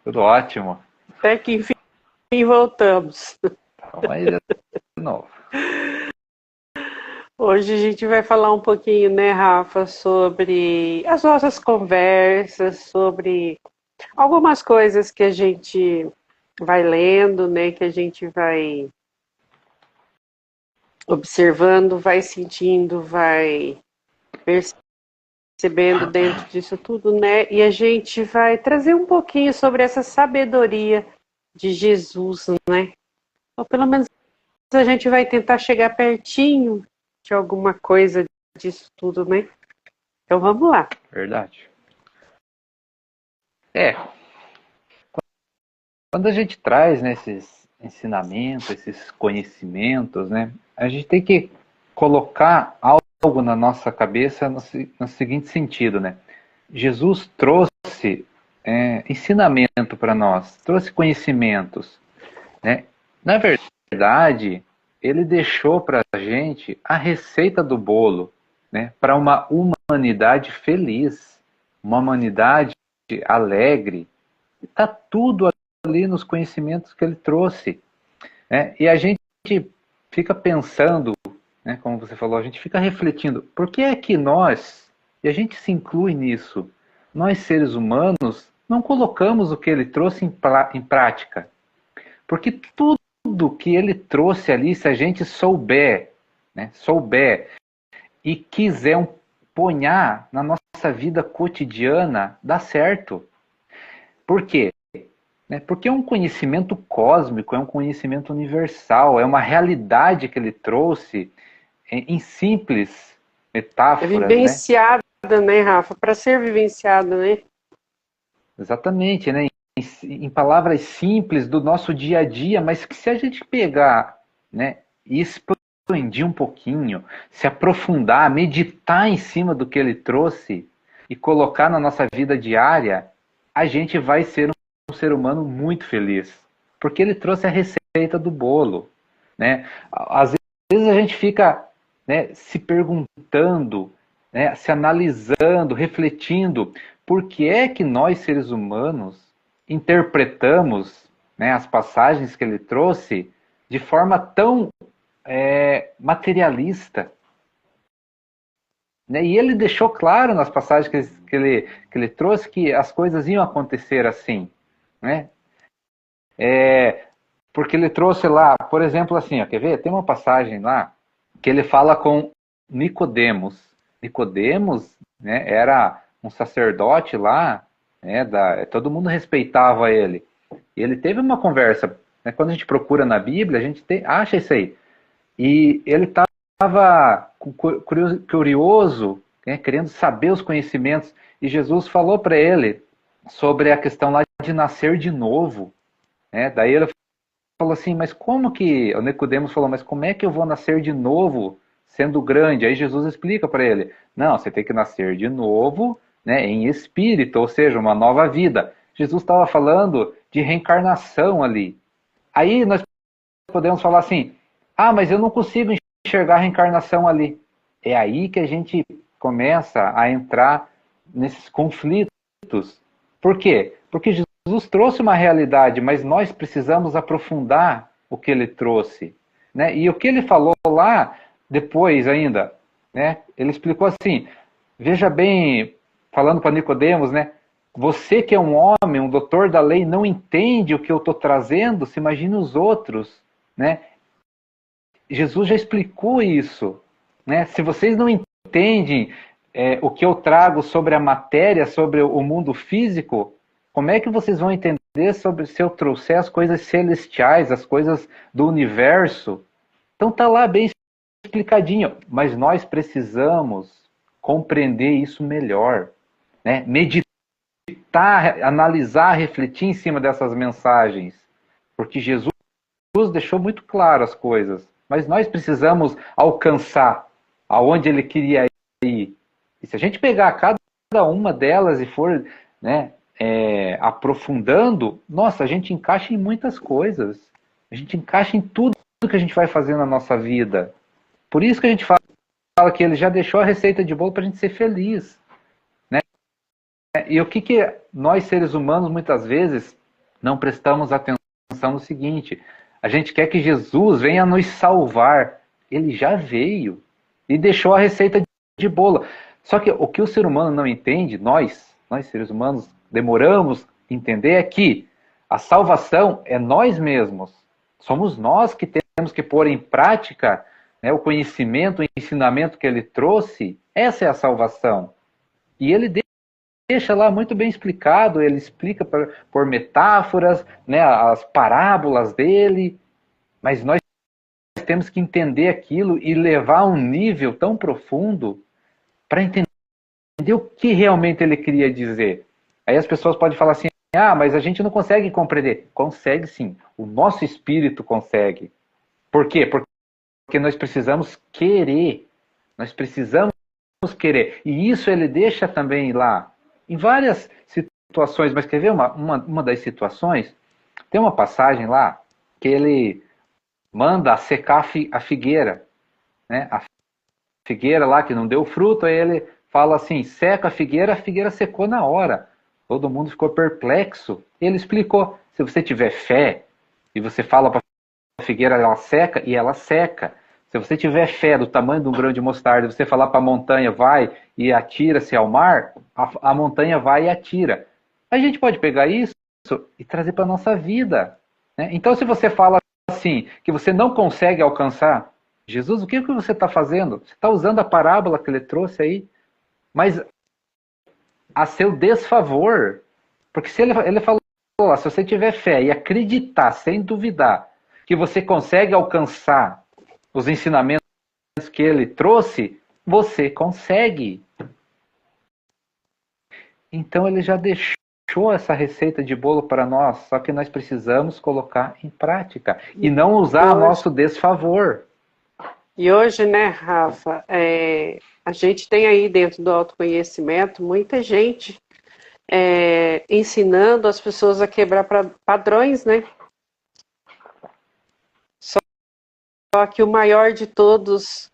Tudo ótimo. Até que enfim voltamos. Vamos aí de novo. Hoje a gente vai falar um pouquinho, né, Rafa, sobre as nossas conversas, sobre algumas coisas que a gente vai lendo, né, que a gente vai observando, vai sentindo, vai percebendo dentro disso tudo, né? E a gente vai trazer um pouquinho sobre essa sabedoria de Jesus, né? Ou pelo menos a gente vai tentar chegar pertinho de alguma coisa disso tudo, né? Então vamos lá. Verdade. É, quando a gente traz, né, esses ensinamentos, esses conhecimentos, né, a gente tem que colocar algo na nossa cabeça no seguinte sentido, né? Jesus trouxe ensinamento para nós, trouxe conhecimentos, né? Na verdade, ele deixou para a gente a receita do bolo, né? Para uma humanidade feliz, uma humanidade alegre. Está tudo ali nos conhecimentos que ele trouxe, né? E a gente fica pensando, né, como você falou, a gente fica refletindo, por que é que nós, e a gente se inclui nisso, nós seres humanos, não colocamos o que ele trouxe em prática? Porque tudo que ele trouxe ali, se a gente souber, né, souber e quiser ponhar na nossa vida cotidiana, dá certo. Por quê? Porque é um conhecimento cósmico, é um conhecimento universal, é uma realidade que ele trouxe em simples É metáforas, né? vivenciada, né, Rafa? Para ser vivenciada, né? Exatamente, né? Em palavras simples do nosso dia a dia, mas que se a gente pegar, né, e expandir um pouquinho, se aprofundar, meditar em cima do que ele trouxe e colocar na nossa vida diária, a gente vai ser um ser humano muito feliz, porque ele trouxe a receita do bolo, né? Às vezes a gente fica, né, se perguntando, né, se analisando, refletindo, por que é que nós, seres humanos, interpretamos, né, as passagens que ele trouxe de forma tão materialista? Né? E ele deixou claro nas passagens que ele trouxe que as coisas iam acontecer assim. Né? Porque ele trouxe lá, por exemplo, assim, ó, quer ver? Tem uma passagem lá que ele fala com Nicodemos. Nicodemos, né, era um sacerdote lá, né, todo mundo respeitava ele. E ele teve uma conversa, né, quando a gente procura na Bíblia, a gente acha isso aí. E ele estava curioso, né, querendo saber os conhecimentos, e Jesus falou para ele sobre a questão lá de nascer de novo. Né? Daí ele falou assim, mas como que, o Nicodemos falou, mas como é que eu vou nascer de novo sendo grande? Aí Jesus explica para ele, não, você tem que nascer de novo, né, em espírito, ou seja, uma nova vida. Jesus estava falando de reencarnação ali. Aí nós podemos falar assim, ah, mas eu não consigo enxergar a reencarnação ali. É aí que a gente começa a entrar nesses conflitos. Por quê? Porque Jesus trouxe uma realidade, mas nós precisamos aprofundar o que ele trouxe. Né? E o que ele falou lá, depois ainda, né? Ele explicou assim, veja bem, falando para Nicodemos, né? Você que é um homem, um doutor da lei, não entende o que eu estou trazendo, se imagina os outros. Né? Jesus já explicou isso. Né? Se vocês não entendem o que eu trago sobre a matéria, sobre o mundo físico, como é que vocês vão entender sobre se eu trouxer as coisas celestiais, as coisas do universo? Então tá lá bem explicadinho, mas nós precisamos compreender isso melhor, né? Meditar, analisar, refletir em cima dessas mensagens, porque Jesus deixou muito claro as coisas, mas nós precisamos alcançar aonde ele queria ir. E se a gente pegar cada uma delas e for, né, aprofundando, nossa, a gente encaixa em muitas coisas. A gente encaixa em tudo que a gente vai fazer na nossa vida. Por isso que a gente fala que ele já deixou a receita de bolo para a gente ser feliz. Né? E o que nós, seres humanos, muitas vezes não prestamos atenção no seguinte: a gente quer que Jesus venha nos salvar. Ele já veio e deixou a receita de bolo. Só que o que o ser humano não entende, nós seres humanos, demoramos a entender é que a salvação é nós mesmos. Somos nós que temos que pôr em prática, né, o conhecimento, o ensinamento que ele trouxe. Essa é a salvação. E ele deixa lá muito bem explicado, ele explica por metáforas, né, as parábolas dele, mas nós temos que entender aquilo e levar a um nível tão profundo para entender o que realmente ele queria dizer. Aí as pessoas podem falar assim: ah, mas a gente não consegue compreender. Consegue sim, o nosso espírito consegue. Por quê? Porque nós precisamos querer, nós precisamos querer, e isso ele deixa também lá, em várias situações. Mas quer ver uma das situações? Tem uma passagem lá que ele manda secar a figueira, né? A figueira lá que não deu fruto, aí ele fala assim: seca a figueira secou na hora. Todo mundo ficou perplexo. Ele explicou: se você tiver fé e você fala para a figueira, ela seca, e ela seca. Se você tiver fé do tamanho de um grão de mostarda, e você falar para a montanha, vai e atira-se ao mar, a montanha vai e atira. A gente pode pegar isso e trazer para a nossa vida, né? Então, se você fala assim, que você não consegue alcançar Jesus, o que você está fazendo? Você está usando a parábola que ele trouxe aí, mas a seu desfavor. Porque se ele falou lá: se você tiver fé e acreditar sem duvidar que você consegue alcançar os ensinamentos que ele trouxe, você consegue. Então ele já deixou essa receita de bolo para nós, só que nós precisamos colocar em prática e não usar a nosso desfavor. E hoje, né, Rafa, a gente tem aí dentro do autoconhecimento muita gente ensinando as pessoas a quebrar padrões, né? Só que o maior de todos,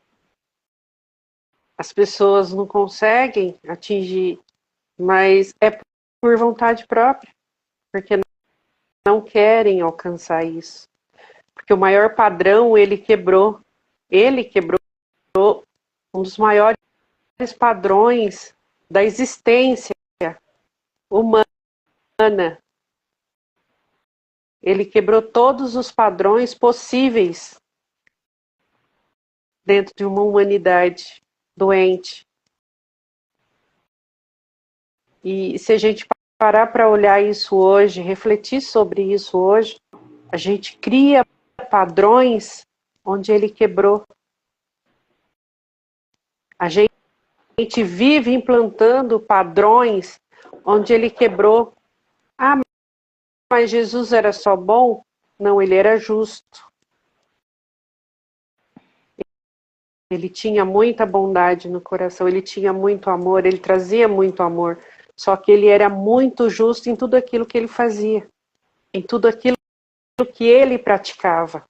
as pessoas não conseguem atingir, mas é por vontade própria, porque não querem alcançar isso. Porque o maior padrão ele quebrou um dos maiores padrões da existência humana. Ele quebrou todos os padrões possíveis dentro de uma humanidade doente. E se a gente parar para olhar isso hoje, refletir sobre isso hoje, a gente cria padrões onde ele quebrou. A gente vive implantando padrões onde ele quebrou. Ah, mas Jesus era só bom? Não, ele era justo. Ele tinha muita bondade no coração, ele tinha muito amor, ele trazia muito amor. Só que ele era muito justo em tudo aquilo que ele fazia, em tudo aquilo que ele praticava.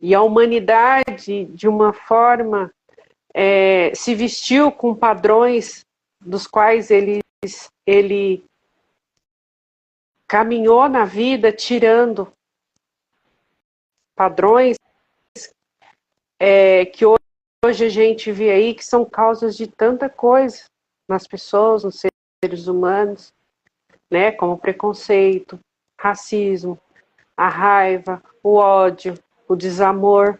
E a humanidade, de uma forma, se vestiu com padrões dos quais ele caminhou na vida tirando padrões que hoje a gente vê aí que são causas de tanta coisa nas pessoas, nos seres humanos, né? Como preconceito, racismo, a raiva, o ódio, o desamor.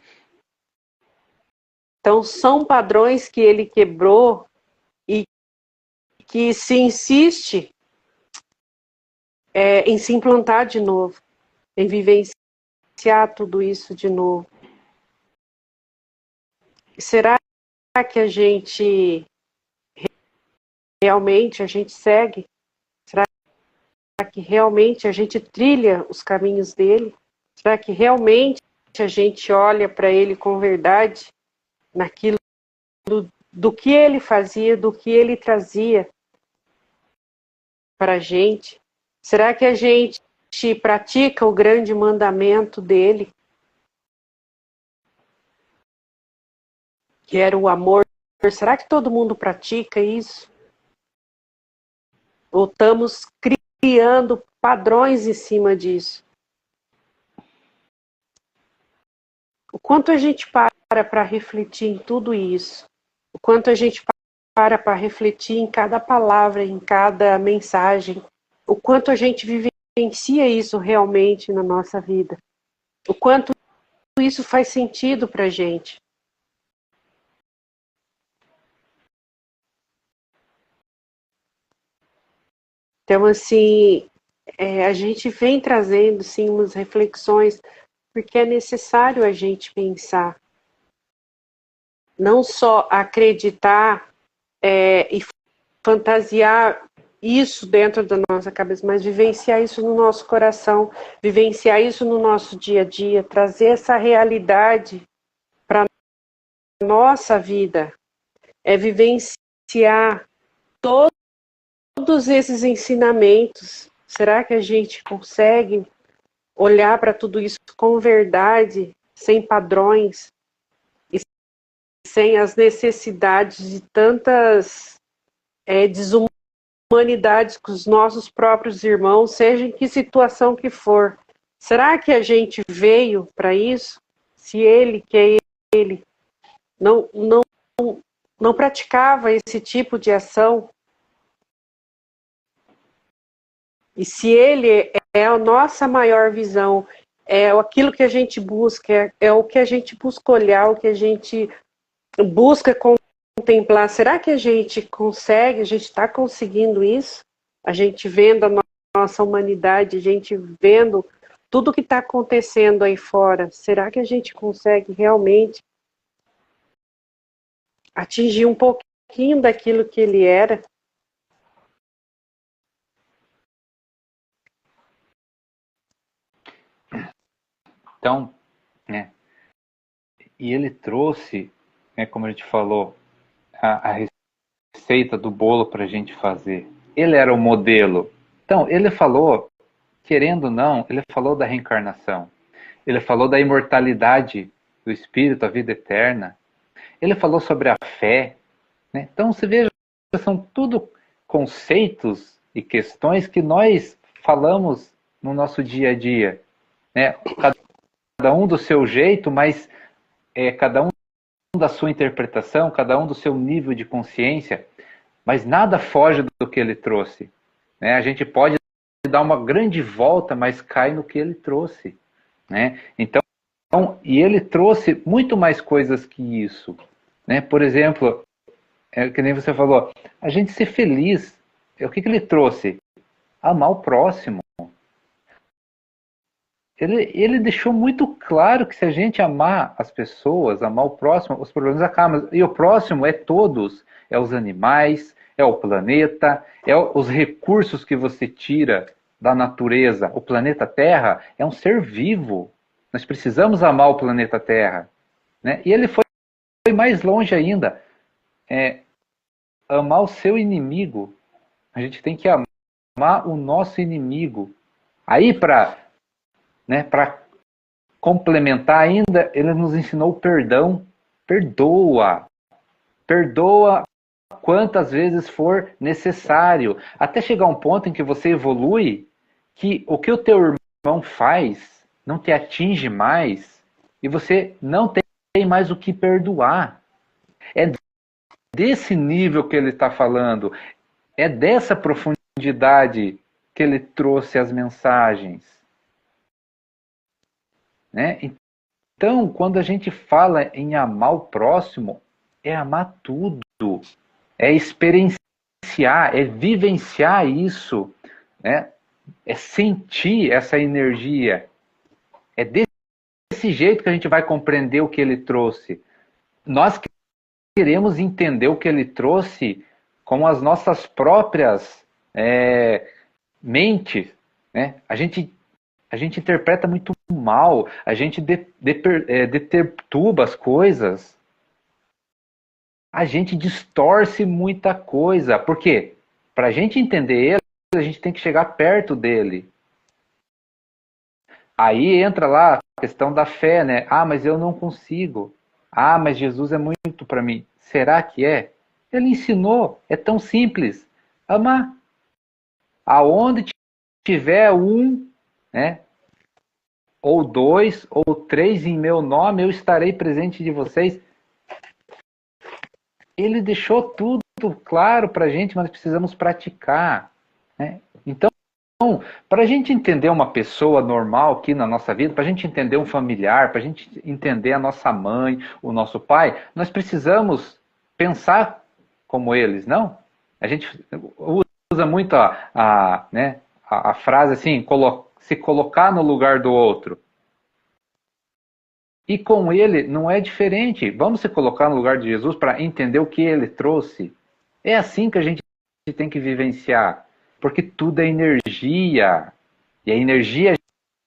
Então são padrões que ele quebrou e que se insiste em se implantar de novo, em vivenciar tudo isso de novo. Será que a gente realmente segue? Será que realmente a gente trilha os caminhos dele? Será que realmente a gente olha para ele com verdade naquilo do que ele fazia, do que ele trazia para a gente? Será que a gente pratica o grande mandamento dele, que era o amor Será que todo mundo pratica isso? Ou estamos criando padrões em cima disso? O quanto a gente para refletir em tudo isso? O quanto a gente para refletir em cada palavra, em cada mensagem? O quanto a gente vivencia isso realmente na nossa vida? O quanto isso faz sentido para a gente? Então, assim, a gente vem trazendo, sim, umas reflexões, porque é necessário a gente pensar. Não só acreditar e fantasiar isso dentro da nossa cabeça, mas vivenciar isso no nosso coração, vivenciar isso no nosso dia a dia, trazer essa realidade para a nossa vida. É vivenciar todos esses ensinamentos. Será que a gente consegue olhar para tudo isso com verdade, sem padrões e sem as necessidades de tantas desumanidades com os nossos próprios irmãos, seja em que situação que for? Será que a gente veio para isso? Se ele, que é ele, não praticava esse tipo de ação, e se ele é a nossa maior visão, é aquilo que a gente busca, é o que a gente busca olhar, o que a gente busca contemplar, será que a gente consegue, a gente está conseguindo isso? A gente vendo a nossa humanidade, a gente vendo tudo que está acontecendo aí fora, será que a gente consegue realmente atingir um pouquinho daquilo que ele era? Então, né, e ele trouxe, né, como a gente falou, a receita do bolo para a gente fazer. Ele era o modelo. Então, ele falou, querendo ou não, ele falou da reencarnação. Ele falou da imortalidade do espírito, a vida eterna. Ele falou sobre a fé. Né? Então, você veja, são tudo conceitos e questões que nós falamos no nosso dia a dia. Né? Cada um do seu jeito, mas cada um da sua interpretação, cada um do seu nível de consciência, mas nada foge do que ele trouxe. Né? A gente pode dar uma grande volta, mas cai no que ele trouxe. Né? Então, e ele trouxe muito mais coisas que isso. Né? Por exemplo, que nem você falou, a gente ser feliz. O que ele trouxe? Amar o próximo. Ele deixou muito claro que se a gente amar as pessoas, amar o próximo, os problemas acabam. E o próximo é todos. É os animais, é o planeta, é os recursos que você tira da natureza. O planeta Terra é um ser vivo. Nós precisamos amar o planeta Terra. Né? E ele foi mais longe ainda. Amar o seu inimigo. A gente tem que amar o nosso inimigo. Aí, para complementar ainda, ele nos ensinou o perdão. Perdoa. Perdoa quantas vezes for necessário. Até chegar um ponto em que você evolui, que o que o teu irmão faz não te atinge mais e você não tem mais o que perdoar. É desse nível que ele está falando. É dessa profundidade que ele trouxe as mensagens. Né? Então, quando a gente fala em amar o próximo, é amar tudo, é experienciar, é vivenciar isso, né? É sentir essa energia. É desse jeito que a gente vai compreender o que ele trouxe. Nós queremos entender o que ele trouxe com as nossas próprias mentes. Né? A gente interpreta muito mal, a gente deturba as coisas, a gente distorce muita coisa. Por quê? Para a gente entender ele, a gente tem que chegar perto dele. Aí entra lá a questão da fé, né? Ah, mas eu não consigo. Ah, mas Jesus é muito para mim. Será que é? Ele ensinou, é tão simples. Amar. Aonde tiver um, né, ou dois, ou três em meu nome, eu estarei presente de vocês. Ele deixou tudo claro para a gente, mas precisamos praticar, né? Então, para a gente entender uma pessoa normal aqui na nossa vida, para a gente entender um familiar, para a gente entender a nossa mãe, o nosso pai, nós precisamos pensar como eles, não? A gente usa muito né, a frase assim, se colocar no lugar do outro. E com ele não é diferente. Vamos se colocar no lugar de Jesus para entender o que ele trouxe. É assim que a gente tem que vivenciar. Porque tudo é energia. E a energia,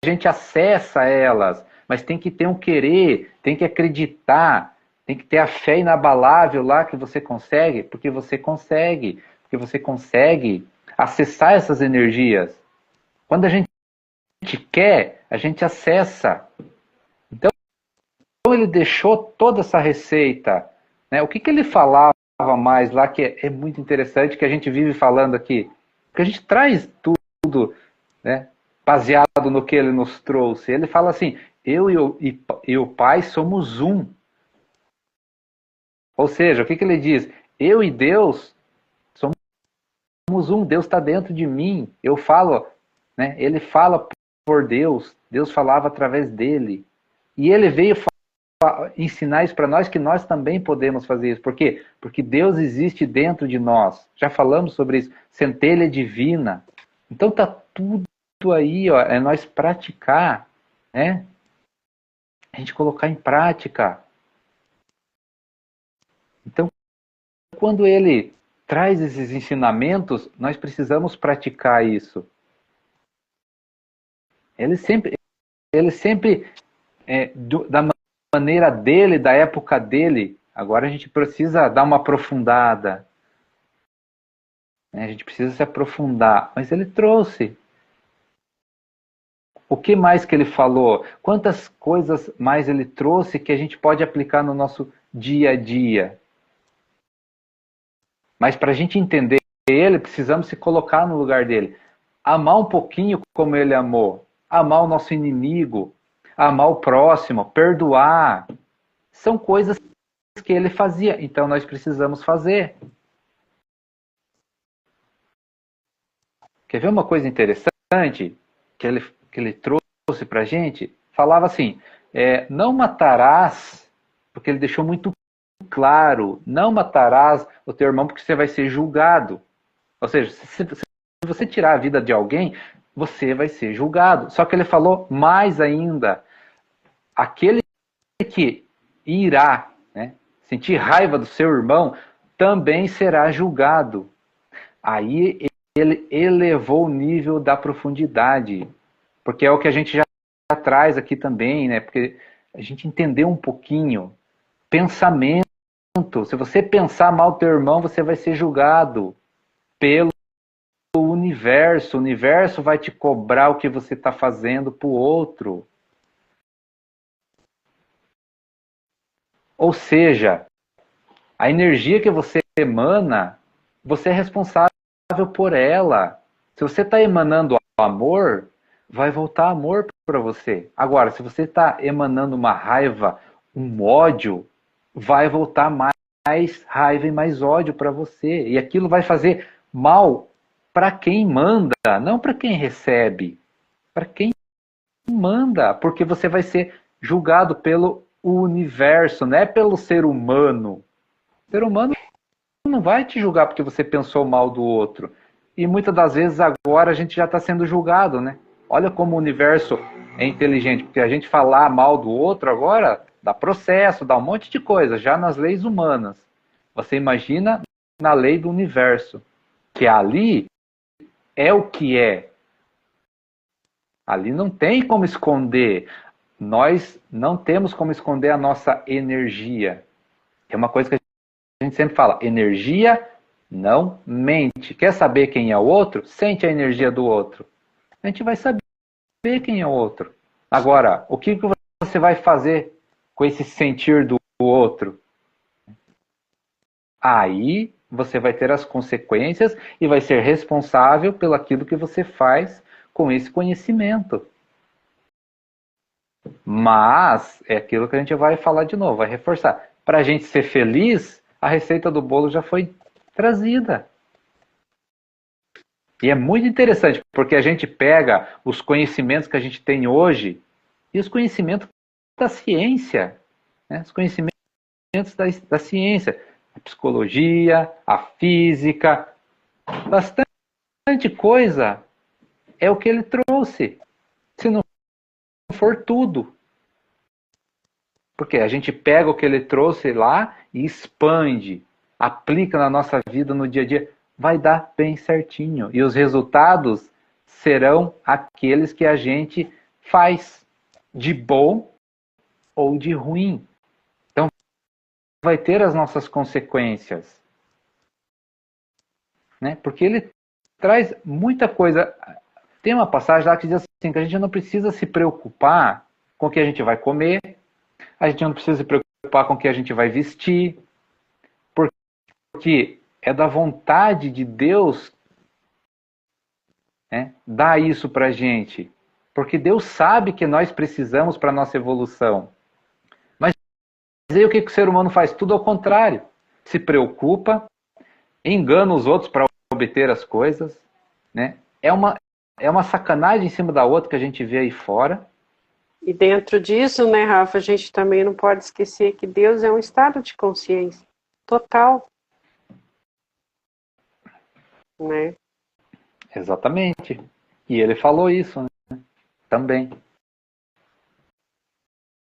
a gente acessa elas. Mas tem que ter um querer, tem que acreditar, tem que ter a fé inabalável lá que você consegue, porque você consegue. Porque você consegue acessar essas energias. Quando a gente quer, a gente acessa. Então ele deixou toda essa receita, né? O que ele falava mais lá que é muito interessante, que a gente vive falando aqui? Porque a gente traz tudo, né, baseado no que ele nos trouxe. Ele fala assim, eu e o Pai somos um. Ou seja, o que ele diz? Eu e Deus somos um, Deus está dentro de mim. Eu falo, né? Ele fala por Deus, Deus falava através dele. E ele veio ensinar isso para nós, que nós também podemos fazer isso. Por quê? Porque Deus existe dentro de nós. Já falamos sobre isso. Centelha divina. Então tá tudo aí, ó, é nós praticar, né? A gente colocar em prática. Então, quando ele traz esses ensinamentos, nós precisamos praticar isso. Ele sempre da maneira dele, da época dele. Agora a gente precisa dar uma aprofundada. Né? A gente precisa se aprofundar. Mas ele trouxe. O que mais que ele falou? Quantas coisas mais ele trouxe que a gente pode aplicar no nosso dia a dia? Mas para a gente entender ele, precisamos se colocar no lugar dele. Amar um pouquinho como ele amou. Amar o nosso inimigo. Amar o próximo. Perdoar. São coisas que ele fazia. Então nós precisamos fazer. Quer ver uma coisa interessante que ele trouxe para a gente? Falava assim, não matarás, porque ele deixou muito claro, não matarás o teu irmão porque você vai ser julgado. Ou seja, se você tirar a vida de alguém, você vai ser julgado. Só que ele falou mais ainda, aquele que irá, né, sentir raiva do seu irmão, também será julgado. Aí ele elevou o nível da profundidade, porque é o que a gente já traz aqui também, né? Porque a gente entendeu um pouquinho. Pensamento. Se você pensar mal do teu irmão, você vai ser julgado pelo universo. O universo vai te cobrar o que você está fazendo para o outro. Ou seja, a energia que você emana, você é responsável por ela. Se você está emanando amor, vai voltar amor para você. Agora, se você está emanando uma raiva, um ódio, vai voltar mais raiva e mais ódio para você. E aquilo vai fazer mal para quem manda, não para quem recebe. Para quem manda, porque você vai ser julgado pelo universo, não é pelo ser humano. O ser humano não vai te julgar porque você pensou mal do outro. E muitas das vezes agora a gente já está sendo julgado, né? Olha como o universo é inteligente, porque a gente falar mal do outro agora dá processo, dá um monte de coisa, já nas leis humanas. Você imagina na lei do universo, que ali é o que é. Ali não tem como esconder. Nós não temos como esconder a nossa energia. É uma coisa que a gente sempre fala, energia não mente. Quer saber quem é o outro? Sente a energia do outro. A gente vai saber quem é o outro. Agora, o que você vai fazer com esse sentir do outro? aí você vai ter as consequências e vai ser responsável pelo aquilo que você faz com esse conhecimento. Mas é aquilo que a gente vai falar de novo, vai reforçar. Para a gente ser feliz, a receita do bolo já foi trazida. E é muito interessante, porque a gente pega os conhecimentos que a gente tem hoje e os conhecimentos da ciência, né? Os conhecimentos da ciência, a psicologia, a física, bastante coisa é o que ele trouxe. Se não for tudo. Porque a gente pega o que ele trouxe lá e expande, aplica na nossa vida no dia a dia, vai dar bem certinho. E os resultados serão aqueles que a gente faz, de bom ou de ruim. Então vai ter as nossas consequências. Né? Porque ele traz muita coisa. Tem uma passagem lá que diz assim, que a gente não precisa se preocupar com o que a gente vai comer, a gente não precisa se preocupar com o que a gente vai vestir, porque é da vontade de Deus, né, dar isso para a gente. Porque Deus sabe que nós precisamos para a nossa evolução. Mas aí o que o ser humano faz? Tudo ao contrário. Se preocupa, engana os outros para obter as coisas. Né? É uma sacanagem em cima da outra que a gente vê aí fora. E dentro disso, né, Rafa, a gente também não pode esquecer que Deus é um estado de consciência total. Né? Exatamente. E ele falou isso, né? Também.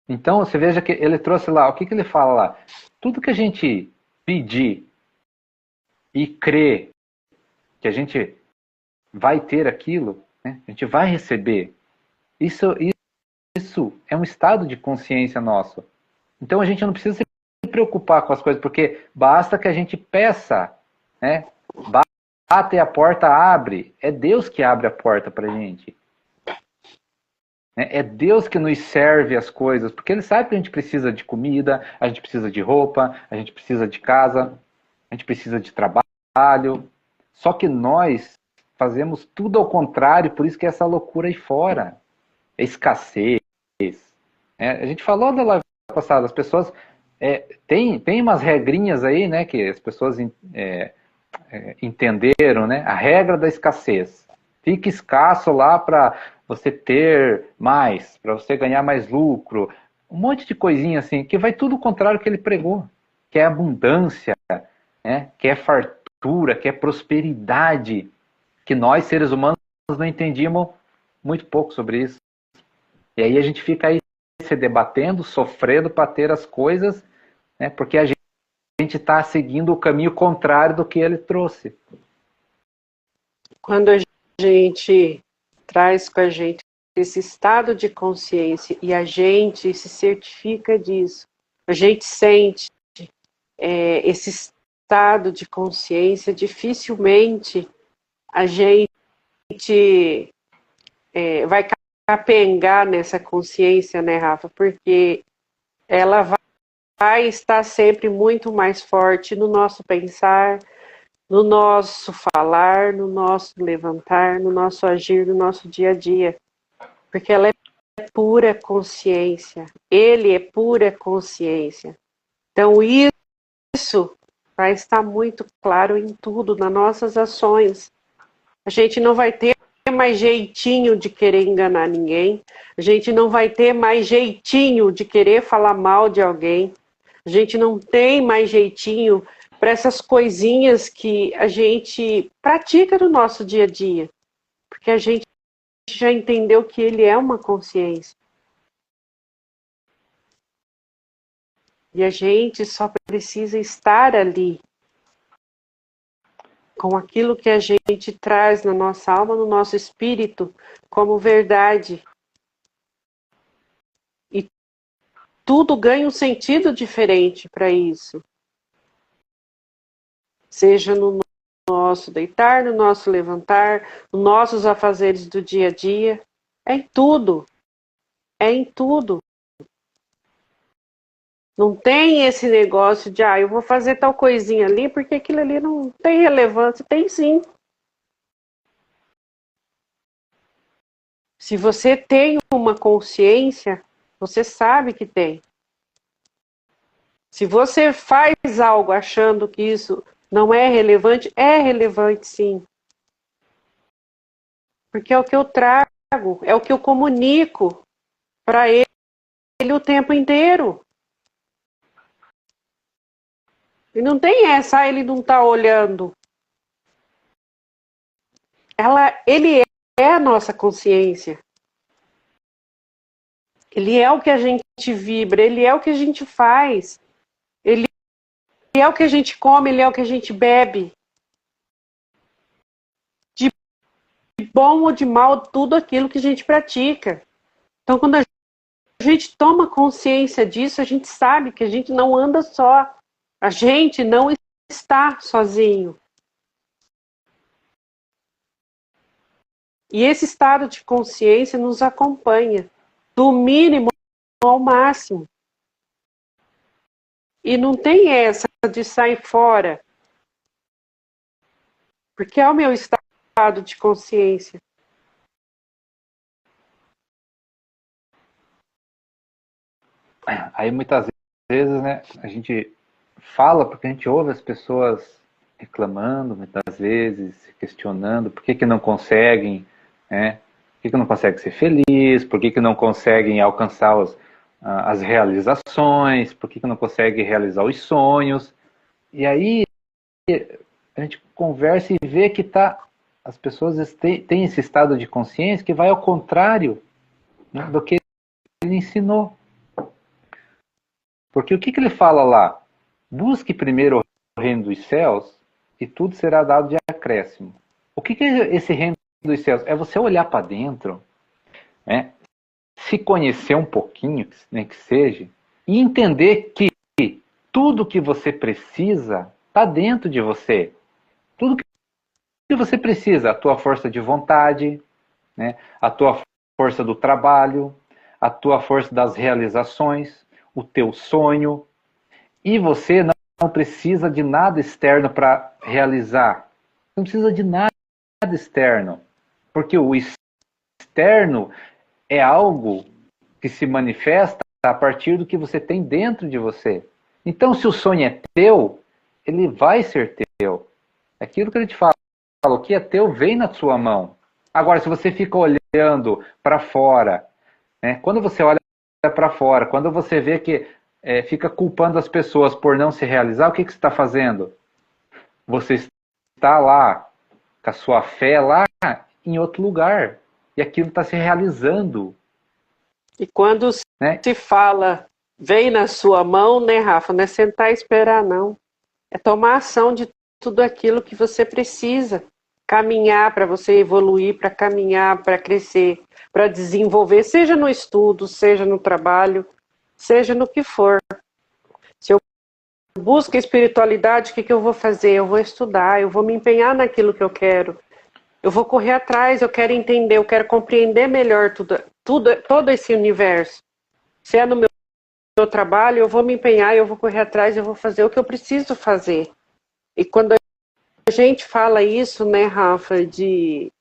Então, você veja que ele trouxe lá, o que ele fala lá? Tudo que a gente pedir e crer que a gente vai ter aquilo, né? A gente vai receber. Isso é um estado de consciência nosso. Então, a gente não precisa se preocupar com as coisas, porque basta que a gente peça, né? Bate a porta, abre. É Deus que abre a porta para a gente. É Deus que nos serve as coisas, porque Ele sabe que a gente precisa de comida, a gente precisa de roupa, a gente precisa de casa, a gente precisa de trabalho. Só que nós fazemos tudo ao contrário, por isso que é essa loucura aí fora. É escassez. A gente falou da live passada, as pessoas tem umas regrinhas aí, né, que as pessoas entenderam, né? A regra da escassez. Fica escasso lá para você ter mais, para você ganhar mais lucro. Um monte de coisinha assim, que vai tudo o contrário que ele pregou. Que é abundância, né? Que é fartura, que é prosperidade. Que nós, seres humanos, não entendíamos muito pouco sobre isso. E aí a gente fica aí se debatendo, sofrendo para ter as coisas, né? Porque a gente está seguindo o caminho contrário do que ele trouxe. Quando a gente traz com a gente esse estado de consciência e a gente se certifica disso, a gente sente esse estado de consciência, dificilmente a gente vai capengar nessa consciência, né, Rafa? Porque ela vai estar sempre muito mais forte no nosso pensar, no nosso falar, no nosso levantar, no nosso agir, no nosso dia a dia. Porque ela é pura consciência. Ele é pura consciência. Então isso vai estar muito claro em tudo, nas nossas ações. A gente não vai ter mais jeitinho de querer enganar ninguém. A gente não vai ter mais jeitinho de querer falar mal de alguém. A gente não tem mais jeitinho para essas coisinhas que a gente pratica no nosso dia a dia. Porque a gente já entendeu que ele é uma consciência. E a gente só precisa estar ali com aquilo que a gente traz na nossa alma, no nosso espírito, como verdade. E tudo ganha um sentido diferente para isso. Seja no nosso deitar, no nosso levantar, nos nossos afazeres do dia a dia. É em tudo. É em tudo. Não tem esse negócio de, eu vou fazer tal coisinha ali, porque aquilo ali não tem relevância. Tem sim. Se você tem uma consciência, você sabe que tem. Se você faz algo achando que isso não é relevante sim. Porque é o que eu trago, é o que eu comunico para ele o tempo inteiro. E não tem essa, ele não está olhando. Ele é a nossa consciência. Ele é o que a gente vibra, ele é o que a gente faz. Ele é o que a gente come, ele é o que a gente bebe. De bom ou de mal, tudo aquilo que a gente pratica. Então, quando a gente toma consciência disso, a gente sabe que a gente não anda só. A gente não está sozinho. E esse estado de consciência nos acompanha, do mínimo ao máximo. E não tem essa de sair fora, porque é o meu estado de consciência. Aí muitas vezes, né, a gente fala porque a gente ouve as pessoas reclamando, muitas vezes, questionando por que não conseguem, né? Por que não conseguem ser feliz, por que não conseguem alcançar as realizações, por que não conseguem realizar os sonhos. E aí a gente conversa e vê que as pessoas têm esse estado de consciência que vai ao contrário, né, do que ele ensinou. Porque o que ele fala lá? Busque primeiro o reino dos céus e tudo será dado de acréscimo. O que é esse reino dos céus? É você olhar para dentro, né, se conhecer um pouquinho, nem que seja, e entender que tudo que você precisa está dentro de você. Tudo que você precisa, a tua força de vontade, né, a tua força do trabalho, a tua força das realizações, o teu sonho. E você não precisa de nada externo para realizar. Não precisa de nada externo. Porque o externo é algo que se manifesta a partir do que você tem dentro de você. Então, se o sonho é teu, ele vai ser teu. É aquilo que a gente fala, o que é teu vem na sua mão. Agora, se você fica olhando para fora, né, quando você olha para fora, quando você vê que fica culpando as pessoas por não se realizar, o que você está fazendo? Você está lá, com a sua fé lá em outro lugar. E aquilo está se realizando. E quando Né? se fala, vem na sua mão, né, Rafa? Não é sentar e esperar, não. É tomar ação de tudo aquilo que você precisa. Caminhar para você evoluir, para caminhar, para crescer, para desenvolver, seja no estudo, seja no trabalho, seja no que for. Se eu busco espiritualidade, o que eu vou fazer? Eu vou estudar, eu vou me empenhar naquilo que eu quero. Eu vou correr atrás, eu quero entender, eu quero compreender melhor todo esse universo. Se é no meu trabalho, eu vou me empenhar, eu vou correr atrás, eu vou fazer o que eu preciso fazer. E quando a gente fala isso, né, Rafa, de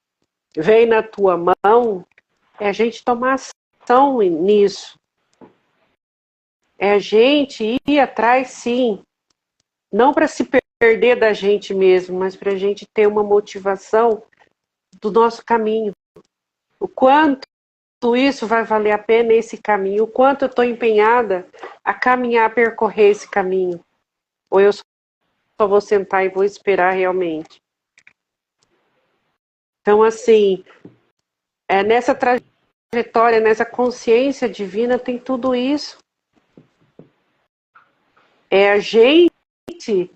vem na tua mão, é a gente tomar ação nisso. É a gente ir atrás, sim. Não para se perder da gente mesmo, mas para a gente ter uma motivação do nosso caminho. O quanto isso vai valer a pena esse caminho, o quanto eu estou empenhada a caminhar, a percorrer esse caminho. Ou eu só vou sentar e vou esperar realmente. Então, assim, nessa trajetória, nessa consciência divina, tem tudo isso. É a gente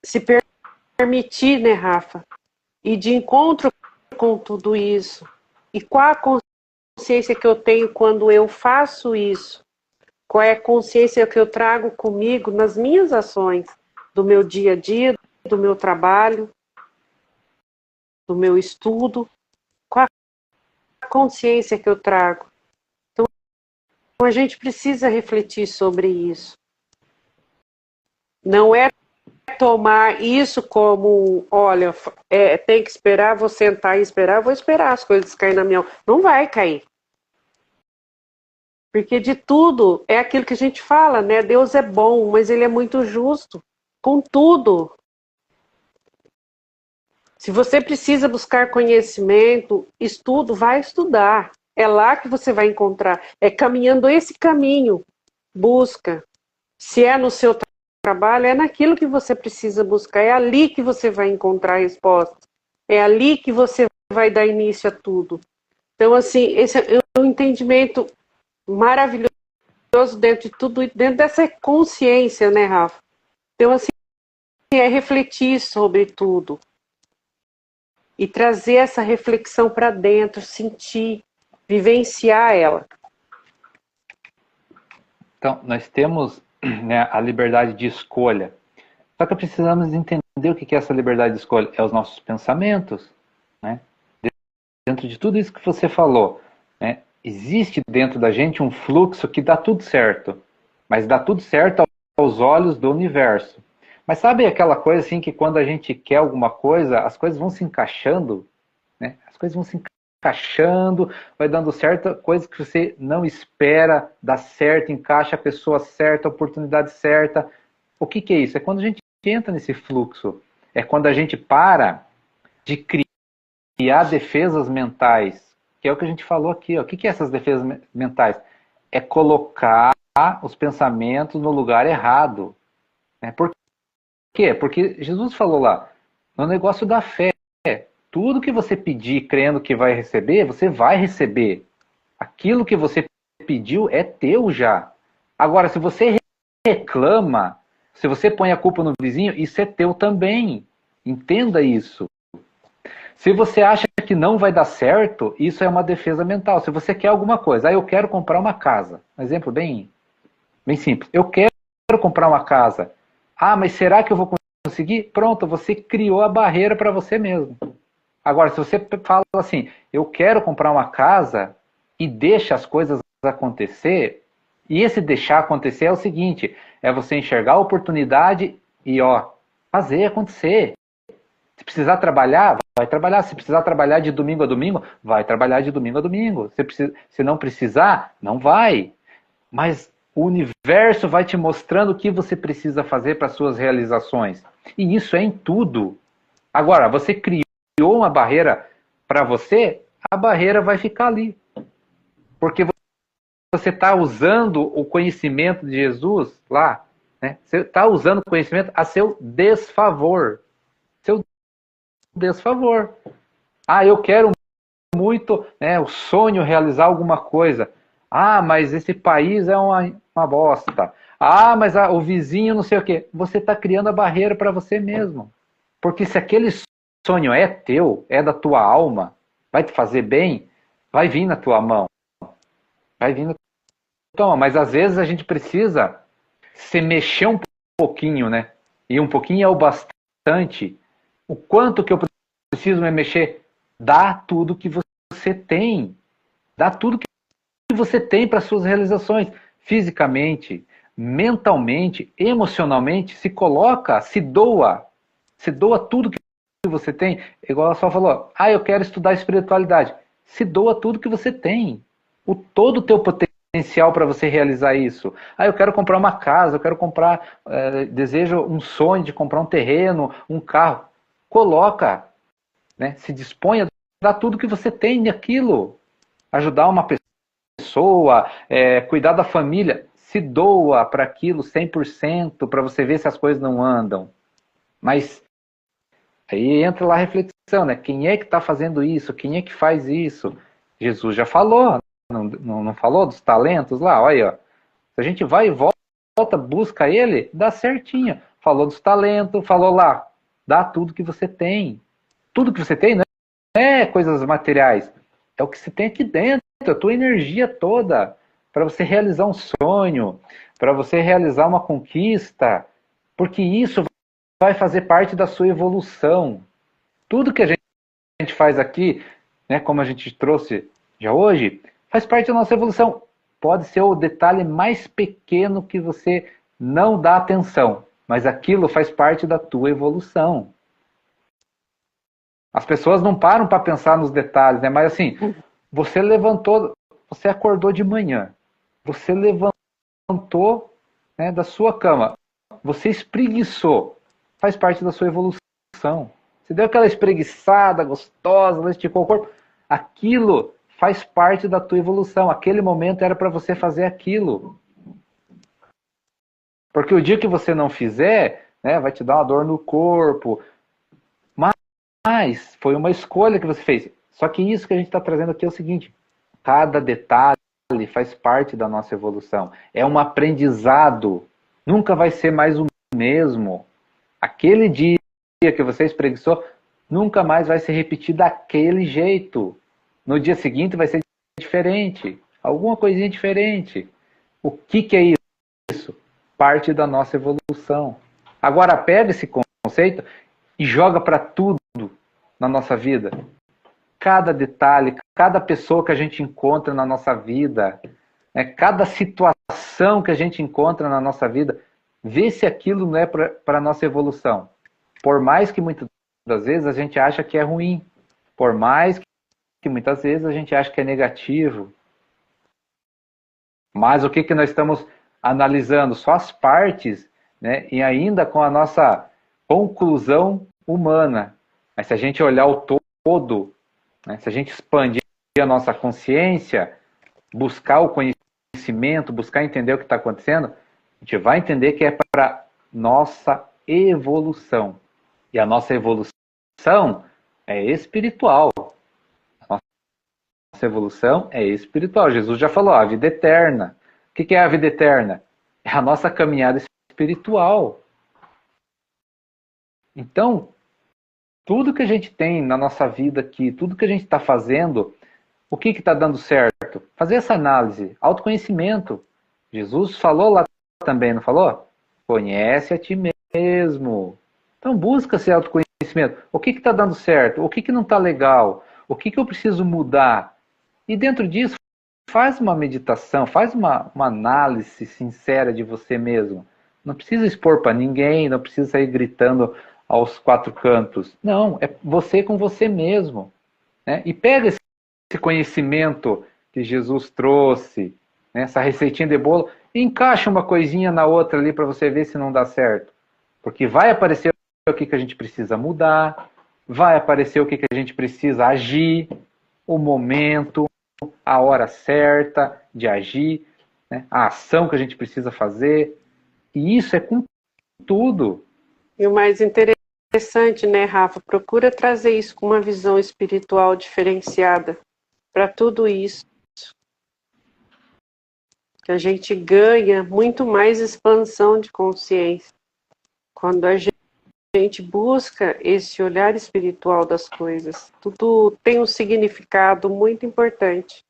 se permitir, né, Rafa? Ir de encontro com tudo isso. E qual a consciência que eu tenho quando eu faço isso? Qual é a consciência que eu trago comigo nas minhas ações, do meu dia a dia, do meu trabalho, do meu estudo? Qual a consciência que eu trago? Então, a gente precisa refletir sobre isso. Não é tomar isso como, olha, tem que esperar, vou sentar e esperar, vou esperar as coisas caírem na minha mão. Não vai cair. Porque de tudo, é aquilo que a gente fala, né? Deus é bom, mas Ele é muito justo com tudo. Se você precisa buscar conhecimento, estudo, vai estudar. É lá que você vai encontrar. É caminhando esse caminho. Busca. Se é no seu trabalho, é naquilo que você precisa buscar. É ali que você vai encontrar a resposta. É ali que você vai dar início a tudo. Então, assim, esse é um entendimento maravilhoso dentro de tudo, dentro dessa consciência, né, Rafa? Então, assim, é refletir sobre tudo. E trazer essa reflexão para dentro, sentir, vivenciar ela. Então, nós temos, né, a liberdade de escolha. Só que precisamos entender o que é essa liberdade de escolha. É os nossos pensamentos, né? Dentro de tudo isso que você falou, né, existe dentro da gente um fluxo que dá tudo certo. Mas dá tudo certo aos olhos do universo. Mas sabe aquela coisa assim que quando a gente quer alguma coisa, as coisas vão se encaixando, né? As coisas vão se encaixando, vai dando certo, coisa que você não espera, dá certo, encaixa a pessoa certa, a oportunidade certa. O que é isso? É quando a gente entra nesse fluxo. É quando a gente para de criar defesas mentais, que é o que a gente falou aqui. Ó. O que é essas defesas mentais? É colocar os pensamentos no lugar errado. Né? Por quê? Porque Jesus falou lá, no negócio da fé, tudo que você pedir crendo que vai receber, você vai receber. Aquilo que você pediu é teu já. Agora, se você reclama, se você põe a culpa no vizinho, isso é teu também. Entenda isso. Se você acha que não vai dar certo, isso é uma defesa mental. Se você quer alguma coisa, eu quero comprar uma casa. Um exemplo bem simples. Eu quero comprar uma casa. Mas será que eu vou conseguir? Pronto, você criou a barreira para você mesmo. Agora, se você fala assim, eu quero comprar uma casa e deixa as coisas acontecer, e esse deixar acontecer é o seguinte, é você enxergar a oportunidade e fazer acontecer. Se precisar trabalhar, vai trabalhar. Se precisar trabalhar de domingo a domingo, vai trabalhar de domingo a domingo. Se não precisar, não vai. Mas o universo vai te mostrando o que você precisa fazer para suas realizações. E isso é em tudo. Agora, você criou uma barreira para você, a barreira vai ficar ali. Porque você está usando o conhecimento de Jesus lá, né? Você está usando o conhecimento a seu desfavor. Seu desfavor. Eu quero muito, né, o sonho realizar alguma coisa. Mas esse país é uma bosta. Mas o vizinho não sei o quê. Você está criando a barreira para você mesmo. Porque se aquele sonho é teu, é da tua alma, vai te fazer bem, vai vir na tua mão. Vai vir na tua mão. Mas às vezes a gente precisa se mexer um pouquinho, né? E um pouquinho é o bastante. O quanto que eu preciso me mexer? Dá tudo que você tem. Dá tudo que você tem para suas realizações. Fisicamente, mentalmente, emocionalmente, se coloca, se doa. Se doa tudo que você tem. Igual ela só falou, eu quero estudar espiritualidade. Se doa tudo que você tem. Todo o teu potencial para você realizar isso. Eu quero comprar uma casa, eu quero comprar, desejo um sonho de comprar um terreno, um carro. Coloca, né? Se dispõe a dar tudo que você tem naquilo. Ajudar uma pessoa, cuidar da família. Se doa para aquilo 100% para você ver se as coisas não andam. Mas aí entra lá a reflexão, né? Quem é que está fazendo isso? Quem é que faz isso? Jesus já falou, não falou dos talentos lá? Olha, se a gente vai e volta, busca ele, dá certinho. Falou dos talentos, falou lá, dá tudo que você tem. Tudo que você tem não é coisas materiais, é o que você tem aqui dentro, a tua energia toda, para você realizar um sonho, para você realizar uma conquista, porque isso vai fazer parte da sua evolução. Tudo que a gente faz aqui, né, como a gente trouxe já hoje, faz parte da nossa evolução. pode ser o detalhe mais pequeno que você não dá atenção, mas aquilo faz parte da tua evolução. As pessoas não param para pensar nos detalhes, né? Mas assim, você levantou, você acordou de manhã, você levantou, né, da sua cama, você espreguiçou, faz parte da sua evolução. Você deu aquela espreguiçada gostosa, esticou o corpo, aquilo faz parte da tua evolução. Aquele momento era para você fazer aquilo. Porque o dia que você não fizer, né, vai te dar uma dor no corpo. Mas foi uma escolha que você fez. Só que isso que a gente está trazendo aqui é o seguinte: cada detalhe faz parte da nossa evolução. É um aprendizado. Nunca vai ser mais o mesmo. Aquele dia que você espreguiçou, nunca mais vai se repetir daquele jeito. No dia seguinte vai ser diferente. Alguma coisinha diferente. O que é isso? Parte da nossa evolução. Agora pega esse conceito e joga para tudo na nossa vida. Cada detalhe, cada pessoa que a gente encontra na nossa vida, né, cada situação que a gente encontra na nossa vida, vê se aquilo não é para a nossa evolução. Por mais que muitas vezes a gente acha que é ruim, por mais que muitas vezes a gente acha que é negativo. Mas o que nós estamos analisando? Só as partes, né, e ainda com a nossa conclusão humana. Mas se a gente olhar o todo, né, se a gente expandir a nossa consciência, buscar o conhecimento, buscar entender o que está acontecendo, a gente vai entender que é para nossa evolução. E a nossa evolução é espiritual. A nossa evolução é espiritual. Jesus já falou, a vida eterna. O que é a vida eterna? É a nossa caminhada espiritual. Então, tudo que a gente tem na nossa vida aqui, tudo que a gente está fazendo, o que está dando certo? Fazer essa análise, autoconhecimento. Jesus falou lá também, não falou? Conhece a ti mesmo. Então busca esse autoconhecimento. O que está dando certo? O que não está legal? O que eu preciso mudar? E dentro disso, faz uma meditação, faz uma análise sincera de você mesmo. Não precisa expor para ninguém, não precisa sair gritando aos quatro cantos. Não, é você com você mesmo. Né? E pega esse conhecimento que Jesus trouxe, né? Essa receitinha de bolo, e encaixa uma coisinha na outra ali para você ver se não dá certo. Porque vai aparecer o que a gente precisa mudar, vai aparecer o que a gente precisa agir, o momento, a hora certa de agir, né? A ação que a gente precisa fazer. E isso é com tudo. E o mais interessante, né, Rafa? Procura trazer isso com uma visão espiritual diferenciada para tudo isso. Que a gente ganha muito mais expansão de consciência quando a gente busca esse olhar espiritual das coisas. Tudo tem um significado muito importante.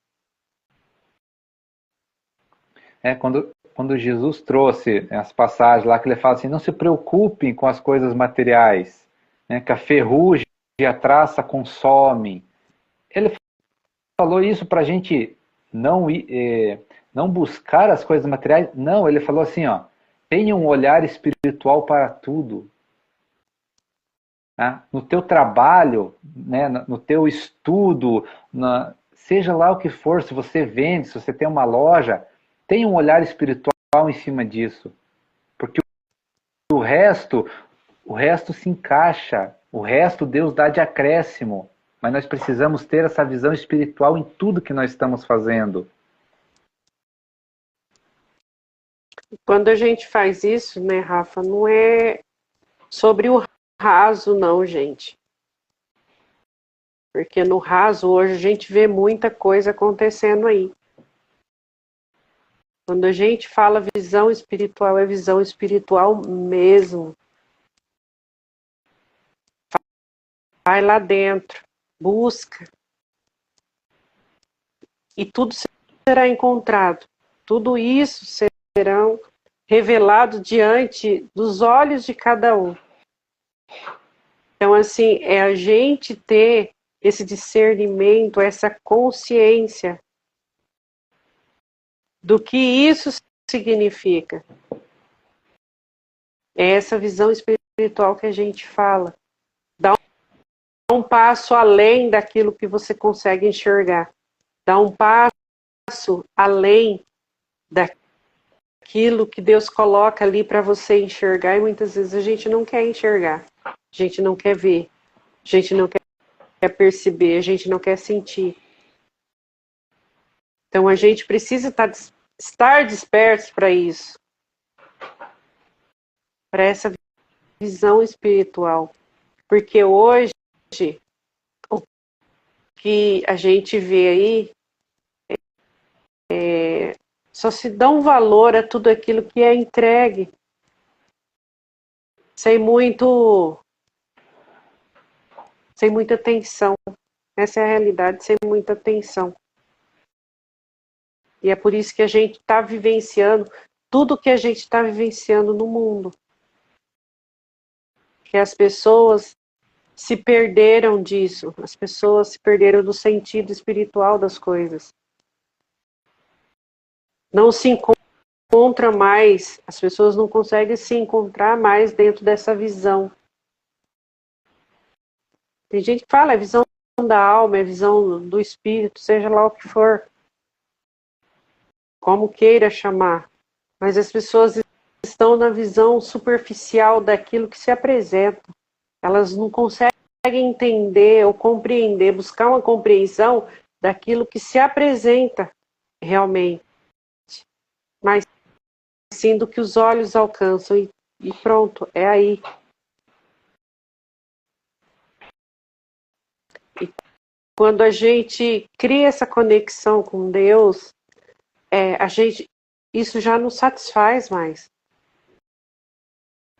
Quando Jesus trouxe as passagens lá que ele fala assim, não se preocupem com as coisas materiais, né, que a ferrugem e a traça consomem. Ele falou isso para a gente não buscar as coisas materiais. Não, ele falou assim, ó, tenha um olhar espiritual para tudo. Tá? No teu trabalho, né, no teu estudo, seja lá o que for, se você vende, se você tem uma loja, tenha um olhar espiritual em cima disso. Porque o resto se encaixa, o resto Deus dá de acréscimo. Mas nós precisamos ter essa visão espiritual em tudo que nós estamos fazendo. Quando a gente faz isso, né, Rafa, não é sobre o raso, não, gente. Porque no raso, hoje, a gente vê muita coisa acontecendo aí. Quando a gente fala visão espiritual, é visão espiritual mesmo. Vai lá dentro, busca. E tudo será encontrado. Tudo isso serão revelados diante dos olhos de cada um. Então, assim, é a gente ter esse discernimento, essa consciência do que isso significa. É essa visão espiritual que a gente fala. Dá um passo além daquilo que você consegue enxergar. Dá um passo além daquilo que Deus coloca ali para você enxergar, e muitas vezes a gente não quer enxergar, a gente não quer ver, a gente não quer perceber, a gente não quer sentir. Então a gente precisa estar desperto para isso, para essa visão espiritual. Porque hoje, o que a gente vê aí, só se dá um valor a tudo aquilo que é entregue, sem muita atenção. Essa é a realidade, sem muita atenção. E é por isso que a gente está vivenciando tudo que a gente está vivenciando no mundo. Que as pessoas se perderam disso, as pessoas se perderam do sentido espiritual das coisas. Não se encontra mais, as pessoas não conseguem se encontrar mais dentro dessa visão. Tem gente que fala, é visão da alma, é visão do espírito, seja lá o que for, como queira chamar. Mas as pessoas estão na visão superficial daquilo que se apresenta. Elas não conseguem entender ou compreender, buscar uma compreensão daquilo que se apresenta realmente. Mas sim do que os olhos alcançam. E pronto, é aí. E quando a gente cria essa conexão com Deus, isso já não satisfaz mais.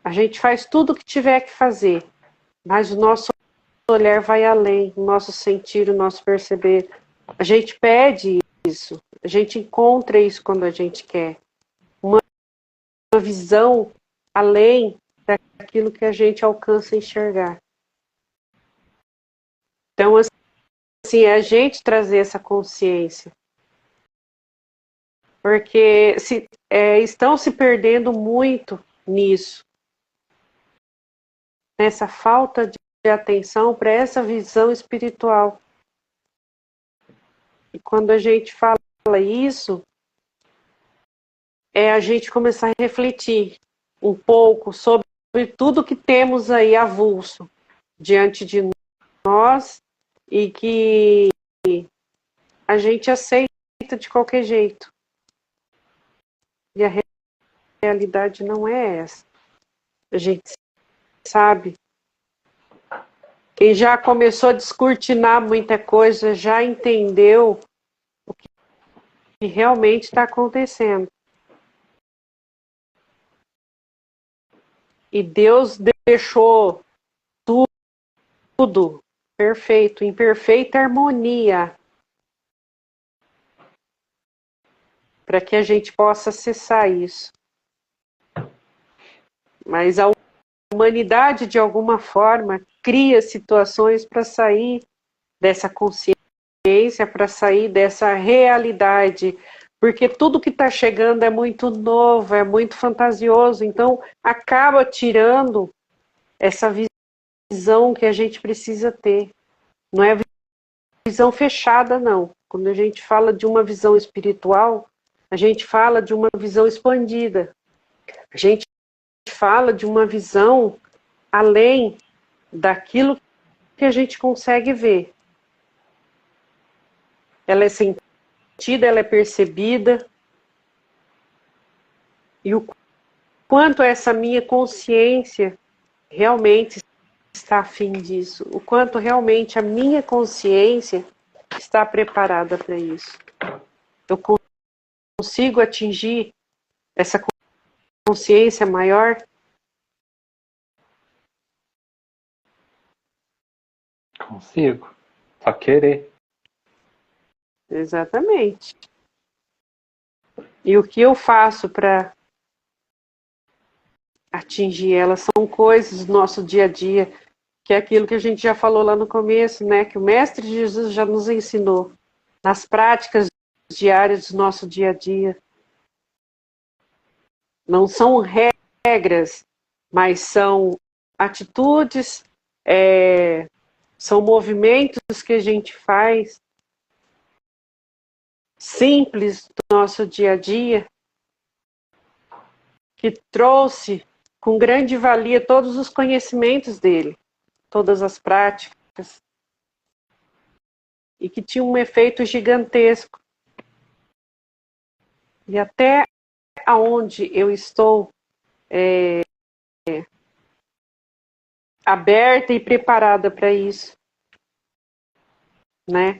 A gente faz tudo o que tiver que fazer, mas o nosso olhar vai além, o nosso sentir, o nosso perceber. A gente pede isso, a gente encontra isso quando a gente quer. Uma visão além daquilo que a gente alcança enxergar. Então, assim, é a gente trazer essa consciência. Porque estão se perdendo muito nisso. Nessa falta de atenção para essa visão espiritual. E quando a gente fala isso, é a gente começar a refletir um pouco sobre tudo que temos aí avulso diante de nós e que a gente aceita de qualquer jeito. E a realidade não é essa. A gente sabe. Quem já começou a descortinar muita coisa já entendeu o que realmente está acontecendo. E Deus deixou tudo perfeito, em perfeita harmonia, para que a gente possa acessar isso. Mas a humanidade, de alguma forma, cria situações para sair dessa consciência, para sair dessa realidade, porque tudo que está chegando é muito novo, é muito fantasioso, então acaba tirando essa visão que a gente precisa ter. Não é visão fechada, não. Quando a gente fala de uma visão espiritual, a gente fala de uma visão expandida. A gente fala de uma visão além daquilo que a gente consegue ver. Ela é sentida, ela é percebida. E o quanto essa minha consciência realmente está afim disso. O quanto realmente a minha consciência está preparada para isso. Eu consigo atingir essa consciência maior? Consigo. Só querer. Exatamente. E o que eu faço para atingir ela são coisas do nosso dia a dia, que é aquilo que a gente já falou lá no começo, né? Que o Mestre Jesus já nos ensinou nas práticas diárias do nosso dia a dia. Não são regras, mas são atitudes, são movimentos que a gente faz simples do nosso dia a dia, que trouxe com grande valia todos os conhecimentos dele, todas as práticas, e que tinha um efeito gigantesco. E até aonde eu estou aberta e preparada para isso, né?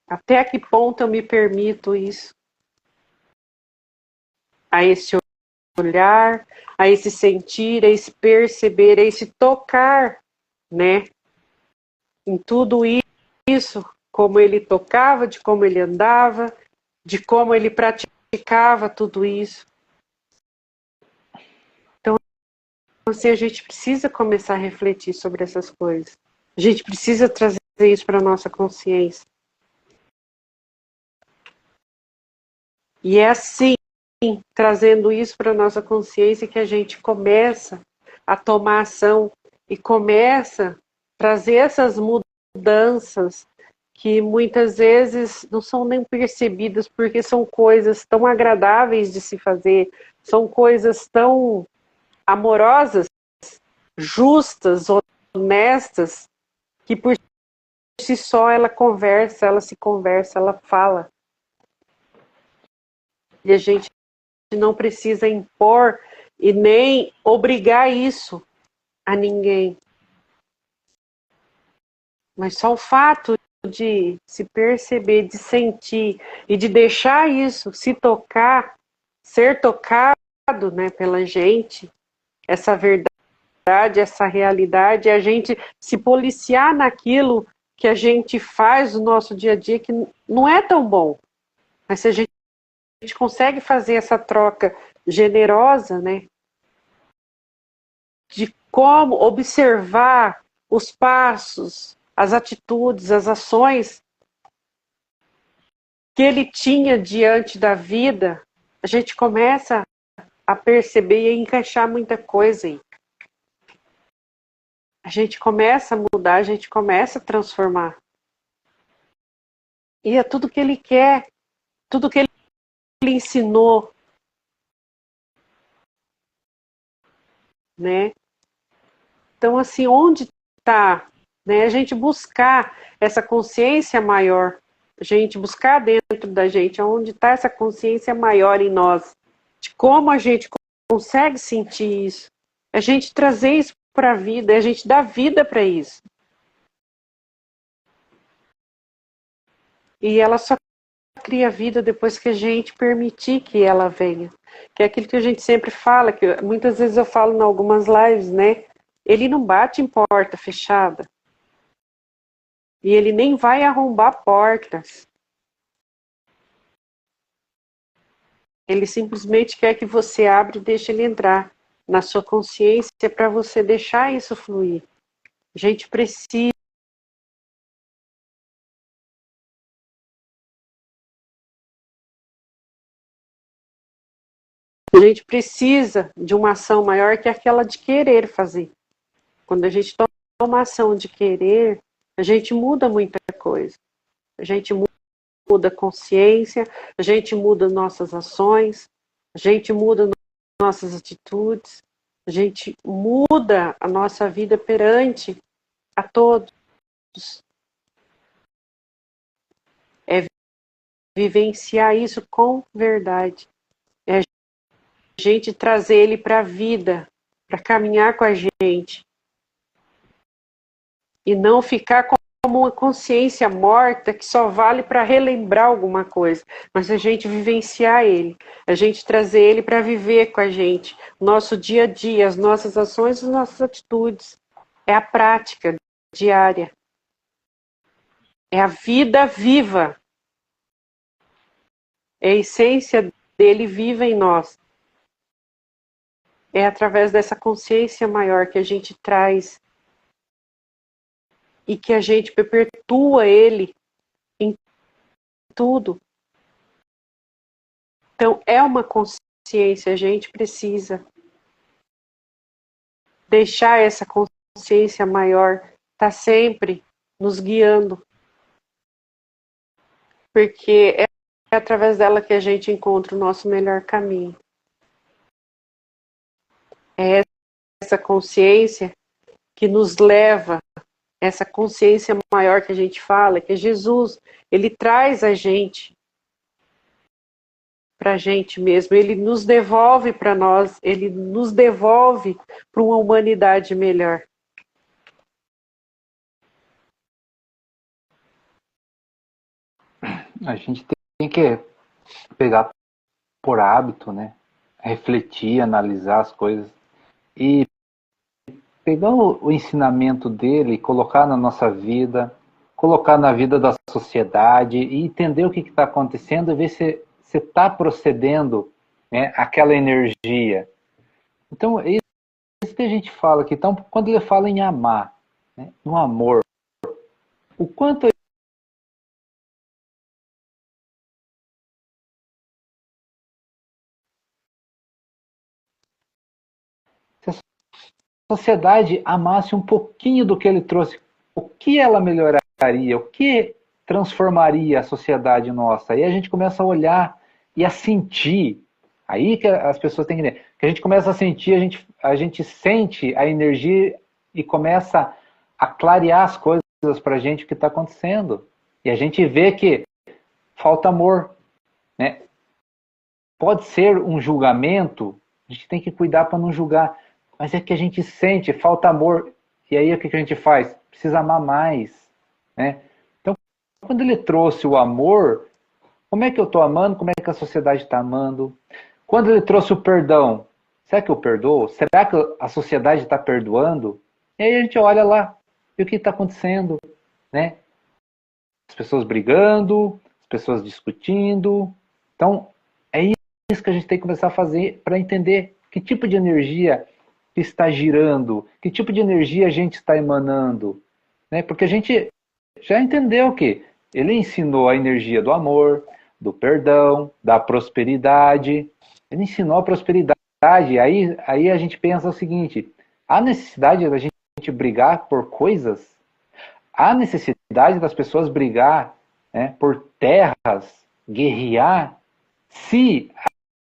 Até que ponto eu me permito isso? A esse olhar, a esse sentir, a esse perceber, a esse tocar, né? Em tudo isso, como ele tocava, de como ele andava, de como ele praticava tudo isso. Então, assim, a gente precisa começar a refletir sobre essas coisas. A gente precisa trazer isso para a nossa consciência. E é assim, trazendo isso para a nossa consciência, que a gente começa a tomar ação e começa a trazer essas mudanças que muitas vezes não são nem percebidas, porque são coisas tão agradáveis de se fazer, são coisas tão amorosas, justas, honestas, que por si só ela conversa, ela se conversa, ela fala. E a gente não precisa impor e nem obrigar isso a ninguém. Mas só o fato de se perceber, de sentir e de deixar isso se tocar, ser tocado, né, pela gente, essa verdade, essa realidade, a gente se policiar naquilo que a gente faz no nosso dia a dia, que não é tão bom. Mas se a gente consegue fazer essa troca generosa, né, de como observar os passos, as atitudes, as ações que ele tinha diante da vida, a gente começa a perceber e a encaixar muita coisa aí. A gente começa a mudar, a gente começa a transformar. E é tudo que ele quer, tudo que ele ensinou, né? Então, assim, onde está, né? A gente buscar essa consciência maior, a gente buscar dentro da gente onde está essa consciência maior em nós, de como a gente consegue sentir isso, a gente trazer isso para a vida, a gente dar vida para isso. E ela só cria vida depois que a gente permitir que ela venha. Que é aquilo que a gente sempre fala, que muitas vezes eu falo em algumas lives, né? Ele não bate em porta fechada. E ele nem vai arrombar portas. Ele simplesmente quer que você abra e deixe ele entrar na sua consciência para você deixar isso fluir. A gente precisa. A gente precisa de uma ação maior que aquela de querer fazer. Quando a gente toma uma ação de querer, a gente muda muita coisa. A gente muda a consciência, a gente muda nossas ações, a gente muda nossas atitudes, a gente muda a nossa vida perante a todos. É vivenciar isso com verdade. É a gente trazer ele para a vida, para caminhar com a gente. E não ficar como uma consciência morta que só vale para relembrar alguma coisa, mas a gente vivenciar ele, a gente trazer ele para viver com a gente, o nosso dia a dia, as nossas ações, as nossas atitudes. É a prática diária. É a vida viva. É a essência dele viva em nós. É através dessa consciência maior que a gente traz e que a gente perpetua ele em tudo. Então, é uma consciência, a gente precisa deixar essa consciência maior estar sempre nos guiando, porque é através dela que a gente encontra o nosso melhor caminho. É essa consciência que nos leva, essa consciência maior que a gente fala, que é Jesus, ele traz a gente para a gente mesmo, ele nos devolve para nós, ele nos devolve para uma humanidade melhor. A gente tem que pegar por hábito, né? Refletir, analisar as coisas e pegar o ensinamento dele, colocar na nossa vida, colocar na vida da sociedade e entender o que está acontecendo e ver se está procedendo, né, aquela energia. Então, é isso que a gente fala aqui. Então, quando ele fala em amar, né, no amor, o quanto se a sociedade amasse um pouquinho do que ele trouxe, o que ela melhoraria, o que transformaria a sociedade nossa? Aí a gente começa a olhar e a sentir. Aí que as pessoas têm que entender. Que a gente começa a sentir, a gente sente a energia e começa a clarear as coisas para a gente, o que está acontecendo. E a gente vê que falta amor, né? Pode ser um julgamento, a gente tem que cuidar para não julgar, mas é que a gente sente, falta amor, e aí o que a gente faz? Precisa amar mais, né? Então, quando ele trouxe o amor, como é que eu estou amando? Como é que a sociedade está amando? Quando ele trouxe o perdão, será que eu perdoo? Será que a sociedade está perdoando? E aí a gente olha lá, e o que está acontecendo, né? As pessoas brigando, as pessoas discutindo. Então, é isso que a gente tem que começar a fazer para entender que tipo de energia está girando, que tipo de energia a gente está emanando, né? Porque a gente já entendeu que ele ensinou a energia do amor, do perdão, da prosperidade. Ele ensinou a prosperidade. Aí a gente pensa o seguinte: há necessidade da gente brigar por coisas? Há necessidade das pessoas brigar, né, por terras, guerrear? Se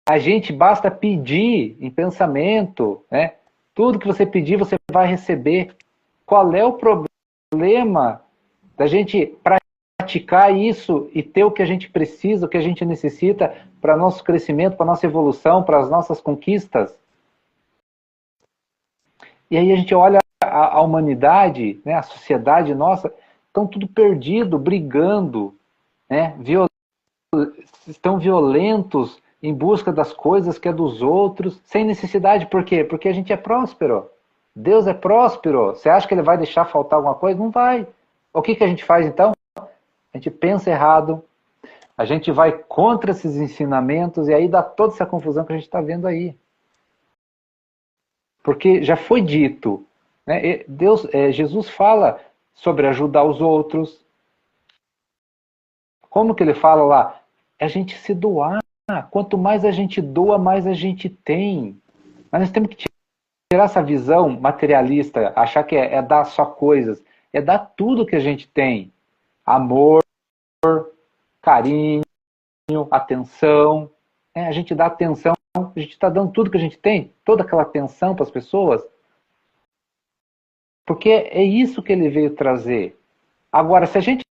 a gente basta pedir em pensamento, né? Tudo que você pedir, você vai receber. Qual é o problema da gente praticar isso e ter o que a gente precisa, o que a gente necessita para nosso crescimento, para nossa evolução, para as nossas conquistas? E aí a gente olha a humanidade, né, a sociedade nossa, estão tudo perdido, brigando, né, estão violentos em busca das coisas que é dos outros, sem necessidade. Por quê? Porque a gente é próspero. Deus é próspero. Você acha que ele vai deixar faltar alguma coisa? Não vai. O que a gente faz então? A gente pensa errado, a gente vai contra esses ensinamentos e aí dá toda essa confusão que a gente está vendo aí. Porque já foi dito, né? Jesus fala sobre ajudar os outros. Como que ele fala lá? É a gente se doar. Quanto mais a gente doa, mais a gente tem. Mas nós temos que tirar essa visão materialista, achar que é dar só coisas. É dar tudo que a gente tem. Amor, carinho, atenção. A gente dá atenção, a gente está dando tudo que a gente tem, toda aquela atenção para as pessoas. Porque é isso que ele veio trazer. Agora, se a gente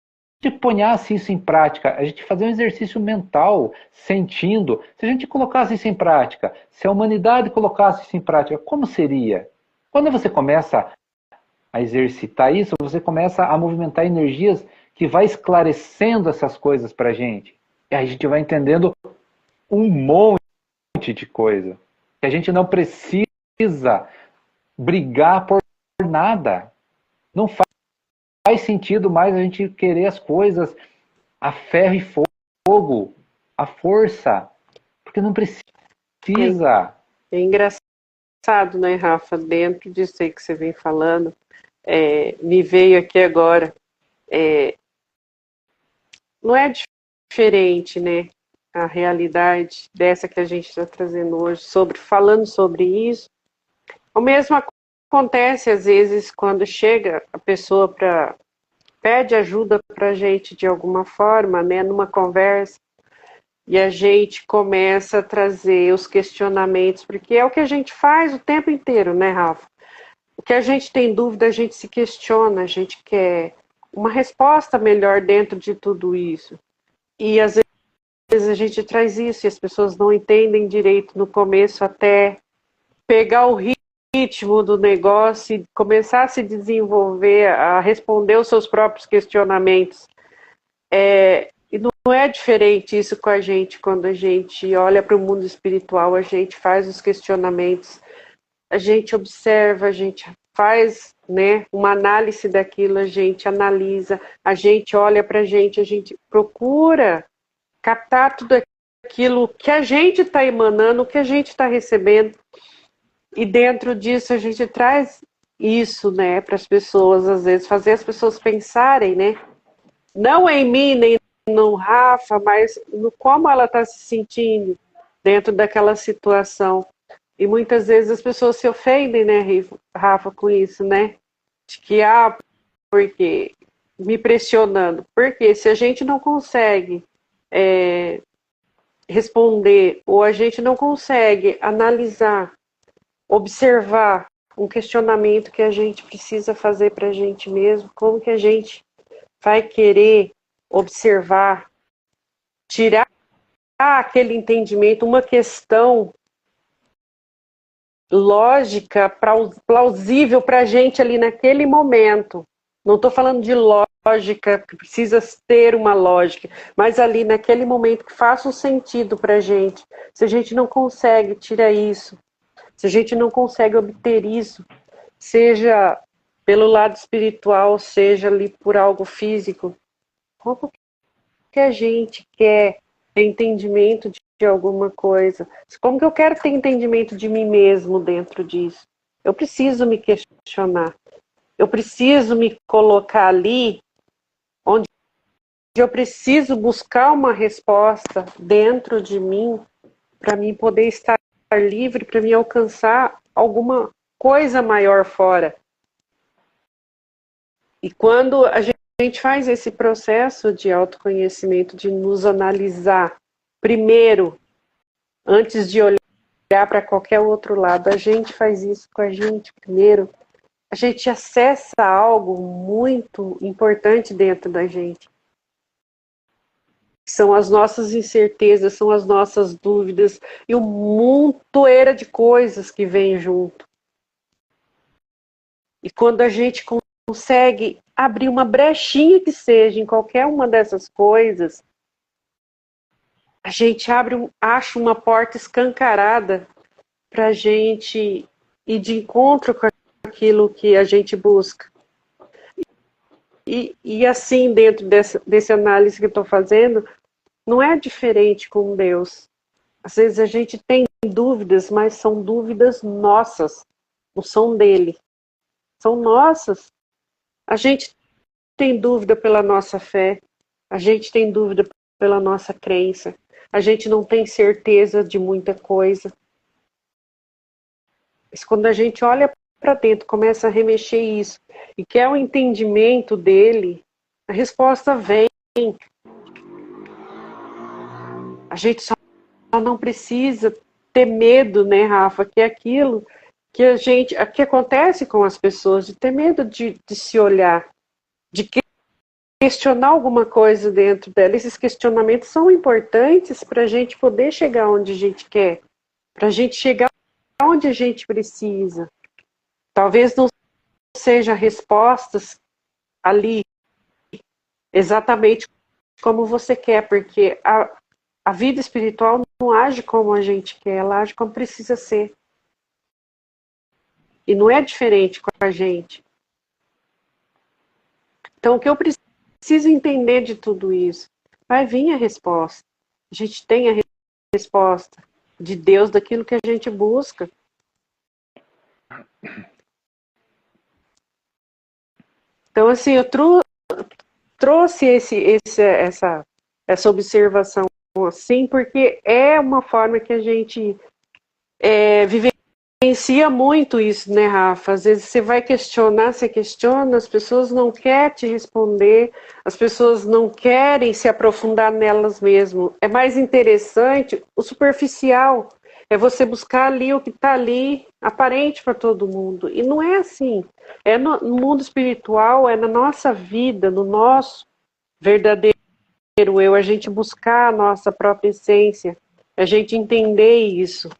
ponhasse isso em prática, a gente fazer um exercício mental, sentindo, se a gente colocasse isso em prática, se a humanidade colocasse isso em prática, como seria? Quando você começa a exercitar isso, você começa a movimentar energias que vai esclarecendo essas coisas para a gente. E aí a gente vai entendendo um monte de coisa. Que a gente não precisa brigar por nada. Não faz sentido mais a gente querer as coisas a ferro e fogo, a força, porque não precisa. É engraçado, né, Rafa? Dentro disso aí que você vem falando, me veio aqui agora, não é diferente, né? a realidade dessa que a gente está trazendo hoje, falando sobre isso. O mesmo acontece às vezes quando chega a pessoa pede ajuda para a gente de alguma forma, né, numa conversa, e a gente começa a trazer os questionamentos, porque é o que a gente faz o tempo inteiro, né, Rafa? O que a gente tem dúvida, a gente se questiona, a gente quer uma resposta melhor dentro de tudo isso. E às vezes a gente traz isso e as pessoas não entendem direito no começo, até pegar o ritmo do negócio e começar a se desenvolver, a responder os seus próprios questionamentos. E não é diferente isso com a gente, quando a gente olha para o mundo espiritual, a gente faz os questionamentos, a gente observa, a gente faz, né, uma análise daquilo, a gente analisa, a gente olha para a gente procura captar tudo aquilo que a gente está emanando, o que a gente está recebendo, e dentro disso a gente traz isso, né, para as pessoas, às vezes, fazer as pessoas pensarem, né, não em mim, nem no Rafa, mas no como ela está se sentindo dentro daquela situação. E muitas vezes as pessoas se ofendem, né, Rafa, com isso, né? De que, porque me pressionando. Porque se a gente não consegue responder, ou a gente não consegue analisar, observar um questionamento que a gente precisa fazer para a gente mesmo, como que a gente vai querer observar, tirar aquele entendimento, uma questão lógica, plausível para a gente ali naquele momento. Não estou falando de lógica, que precisa ter uma lógica, mas ali naquele momento que faça um sentido para a gente. Se a gente não consegue tirar isso, se a gente não consegue obter isso, seja pelo lado espiritual, seja ali por algo físico, como que a gente quer ter entendimento de alguma coisa? Como que eu quero ter entendimento de mim mesmo dentro disso? Eu preciso me questionar. Eu preciso me colocar ali onde eu preciso buscar uma resposta dentro de mim para mim poder estar livre, para me alcançar alguma coisa maior fora. E quando a gente faz esse processo de autoconhecimento, de nos analisar primeiro, antes de olhar para qualquer outro lado, a gente faz isso com a gente primeiro, a gente acessa algo muito importante dentro da gente. São as nossas incertezas, são as nossas dúvidas e um montoeira de coisas que vem junto. E quando a gente consegue abrir uma brechinha que seja em qualquer uma dessas coisas, a gente acha uma porta escancarada para a gente ir de encontro com aquilo que a gente busca. E assim, dentro desse análise que eu estou fazendo, não é diferente com Deus. Às vezes a gente tem dúvidas, mas são dúvidas nossas, não são dele. São nossas. A gente tem dúvida pela nossa fé, a gente tem dúvida pela nossa crença, a gente não tem certeza de muita coisa. Mas quando a gente olha para dentro, começa a remexer isso, e quer o entendimento dele, a resposta vem. A gente só não precisa ter medo, né, Rafa, que é aquilo que acontece com as pessoas, de ter medo de se olhar, de questionar alguma coisa dentro dela. Esses questionamentos são importantes para a gente poder chegar onde a gente quer, para a gente chegar onde a gente precisa. Talvez não seja respostas ali exatamente como você quer, porque a vida espiritual não age como a gente quer, ela age como precisa ser. E não é diferente com a gente. Então, o que eu preciso entender de tudo isso? Vai vir a resposta. A gente tem a resposta de Deus daquilo que a gente busca. Então, assim, eu trouxe essa observação assim, porque é uma forma que a gente vivencia muito isso, né, Rafa? Às vezes você vai questionar, você questiona, as pessoas não querem te responder, as pessoas não querem se aprofundar nelas mesmo. É mais interessante o superficial, é você buscar ali o que está ali, aparente para todo mundo. E não é assim. É no mundo espiritual, é na nossa vida, no nosso verdadeiro eu, a gente buscar a nossa própria essência, a gente entender isso,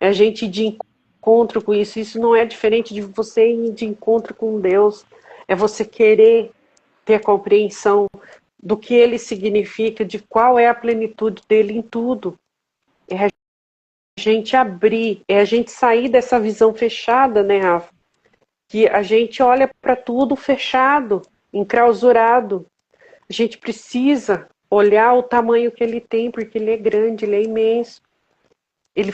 a gente ir de encontro com isso. Isso não é diferente de você ir de encontro com Deus, é você querer ter a compreensão do que ele significa, de qual é a plenitude dele em tudo. É a gente abrir, é a gente sair dessa visão fechada, né, Rafa? Que a gente olha para tudo fechado, enclausurado. A gente precisa olhar o tamanho que ele tem, porque ele é grande, ele é imenso. Ele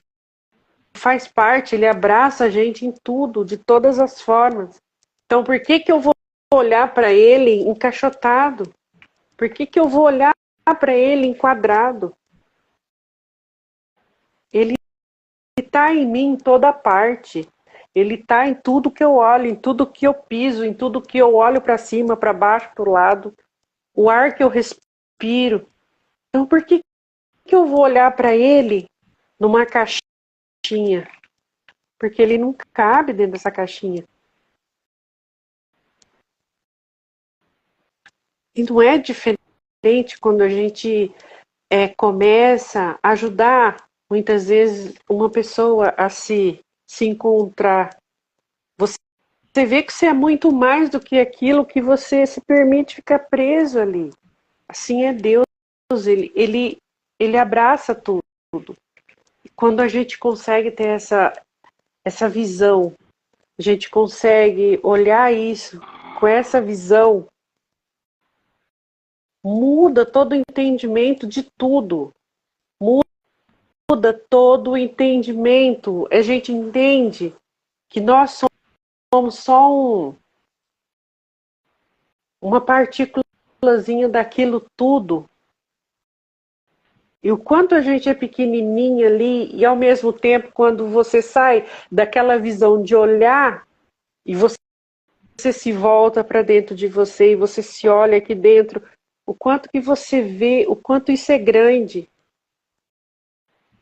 faz parte, ele abraça a gente em tudo, de todas as formas. Então, por que eu vou olhar para ele encaixotado? Por que eu vou olhar para ele enquadrado? Ele está em mim em toda parte. Ele está em tudo que eu olho, em tudo que eu piso, em tudo que eu olho para cima, para baixo, para o lado. O ar que eu respiro. Então, por que eu vou olhar para ele numa caixinha? Porque ele não cabe dentro dessa caixinha. E não é diferente quando a gente começa a ajudar, muitas vezes, uma pessoa a se encontrar. Você vê que você é muito mais do que aquilo que você se permite ficar preso ali. Assim é Deus, ele abraça tudo. E quando a gente consegue ter essa visão, a gente consegue olhar isso com essa visão, muda todo o entendimento de tudo. Muda todo o entendimento. A gente entende que nós somos só uma partículazinha daquilo tudo. E o quanto a gente é pequenininha ali, e ao mesmo tempo, quando você sai daquela visão de olhar, e você se volta para dentro de você, e você se olha aqui dentro, o quanto que você vê, o quanto isso é grande.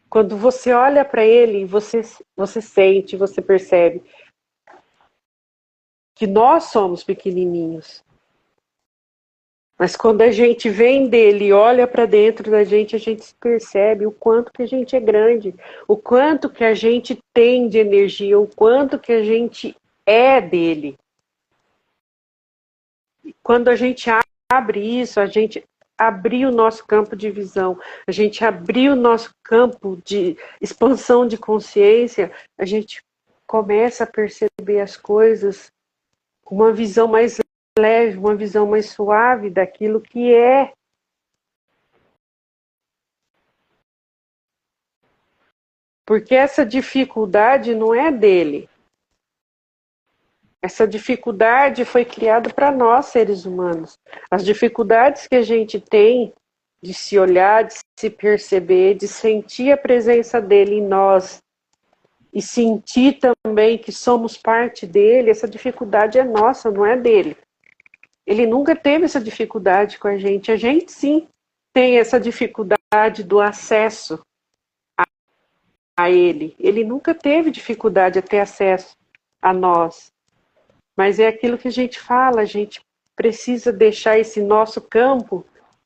Quando você olha para ele, você sente, você percebe que nós somos pequenininhos. Mas quando a gente vem dele e olha para dentro da gente, a gente percebe o quanto que a gente é grande, o quanto que a gente tem de energia, o quanto que a gente é dele. Quando a gente abre isso, a gente abriu o nosso campo de visão, a gente abriu o nosso campo de expansão de consciência, a gente começa a perceber as coisas com uma visão mais leve, uma visão mais suave daquilo que é. Porque essa dificuldade não é dele. Essa dificuldade foi criada para nós, seres humanos. As dificuldades que a gente tem de se olhar, de se perceber, de sentir a presença dele em nós e sentir também que somos parte dele, essa dificuldade é nossa, não é dele. Ele nunca teve essa dificuldade com a gente sim tem essa dificuldade do acesso a ele. Ele nunca teve dificuldade a ter acesso a nós. Mas é aquilo que a gente fala, a gente precisa deixar esse nosso campo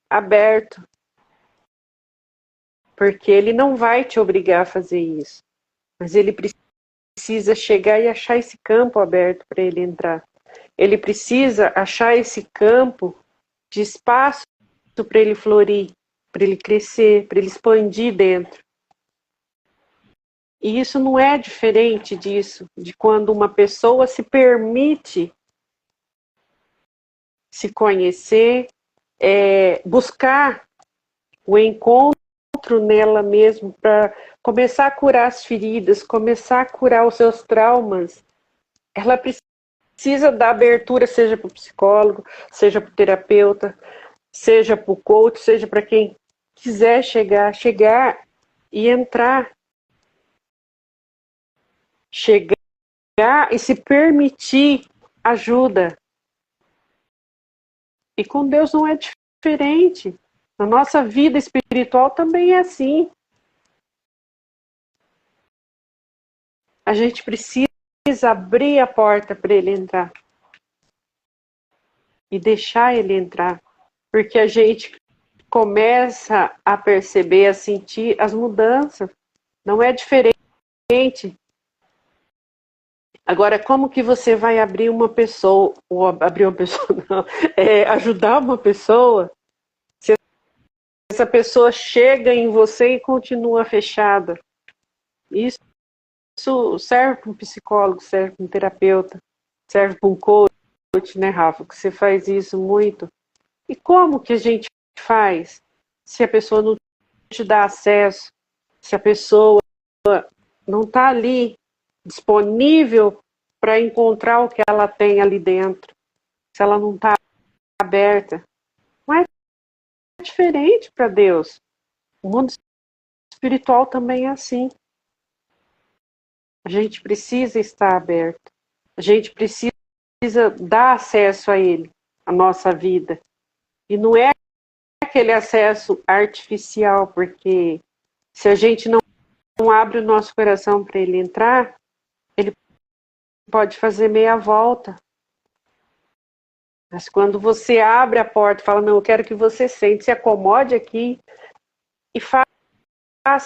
aberto. Porque ele não vai te obrigar a fazer isso. Mas ele precisa chegar e achar esse campo aberto para ele entrar. Ele precisa achar esse campo de espaço para ele florir, para ele crescer, para ele expandir dentro. E isso não é diferente disso, de quando uma pessoa se permite se conhecer, buscar o encontro nela mesmo para começar a curar as feridas, começar a curar os seus traumas. Ela precisa dar abertura, seja para o psicólogo, seja para o terapeuta, seja para o coach, seja para quem quiser chegar e entrar. Chegar e se permitir ajuda. E com Deus não é diferente. Na nossa vida espiritual também é assim. A gente precisa abrir a porta para ele entrar. E deixar ele entrar. Porque a gente começa a perceber, a sentir as mudanças. Não é diferente. Agora, como que você vai abrir uma pessoa, ou abrir uma pessoa, não, ajudar uma pessoa, se essa pessoa chega em você e continua fechada? Isso serve para um psicólogo, serve para um terapeuta, serve para um coach, né, Rafa? Que você faz isso muito. E como que a gente faz se a pessoa não te dá acesso, se a pessoa não está ali disponível para encontrar o que ela tem ali dentro, se ela não está aberta? Não é diferente para Deus. O mundo espiritual também é assim. A gente precisa estar aberto. A gente precisa dar acesso a Ele, a nossa vida. E não é aquele acesso artificial, porque se a gente não abre o nosso coração para Ele entrar, Ele pode fazer meia volta. Mas quando você abre a porta e fala, não, eu quero que você sente, se acomode aqui e faça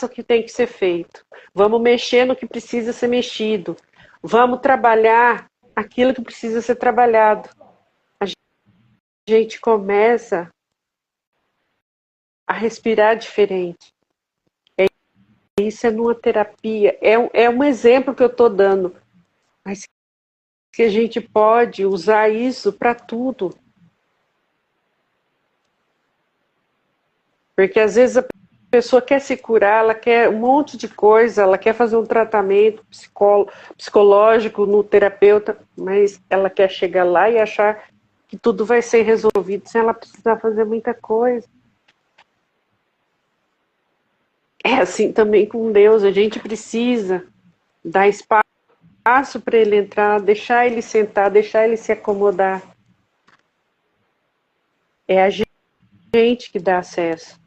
o que tem que ser feito. Vamos mexer no que precisa ser mexido. Vamos trabalhar aquilo que precisa ser trabalhado. A gente começa a respirar diferente. Isso é numa terapia. É um exemplo que eu estou dando. Mas que a gente pode usar isso para tudo. Porque às vezes a pessoa quer se curar, ela quer um monte de coisa, ela quer fazer um tratamento psicológico no terapeuta, mas ela quer chegar lá e achar que tudo vai ser resolvido sem ela precisar fazer muita coisa. É assim também com Deus, a gente precisa dar espaço para ele entrar, deixar ele sentar, deixar ele se acomodar. É a gente que dá acesso.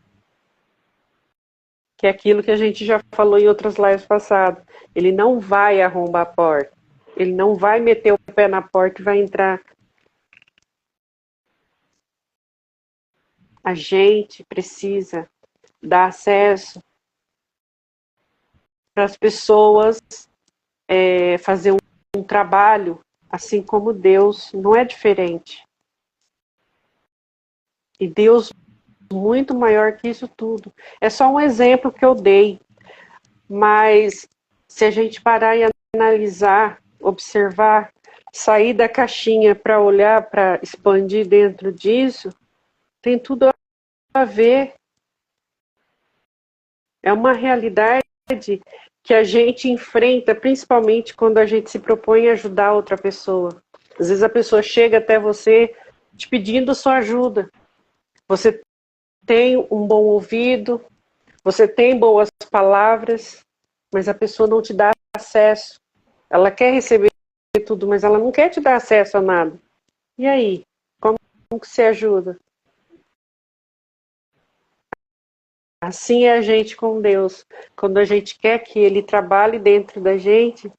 Que é aquilo que a gente já falou em outras lives passadas. Ele não vai arrombar a porta. Ele não vai meter o pé na porta e vai entrar. A gente precisa dar acesso para as pessoas fazer um trabalho, assim como Deus, não é diferente. E Deus muito maior que isso tudo. É só um exemplo que eu dei, mas se a gente parar e analisar, observar, sair da caixinha para olhar, para expandir dentro disso, tem tudo a ver. É uma realidade que a gente enfrenta, principalmente quando a gente se propõe a ajudar outra pessoa. Às vezes a pessoa chega até você te pedindo sua ajuda. Você tem um bom ouvido, você tem boas palavras, mas a pessoa não te dá acesso. Ela quer receber tudo, mas ela não quer te dar acesso a nada. E aí? Como que você ajuda? Assim é a gente com Deus. Quando a gente quer que Ele trabalhe dentro da gente,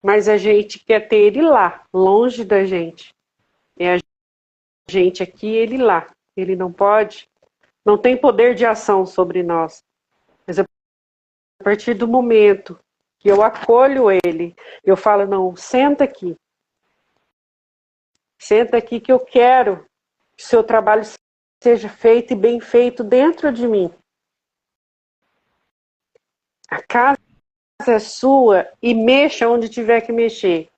mas a gente quer ter Ele lá, longe da gente. É a gente aqui, Ele lá. Ele não pode, não tem poder de ação sobre nós. Mas a partir do momento que eu acolho Ele, eu falo, não, senta aqui. Senta aqui que eu quero que o seu trabalho seja feito e bem feito dentro de mim. A casa é sua e mexa onde tiver que mexer.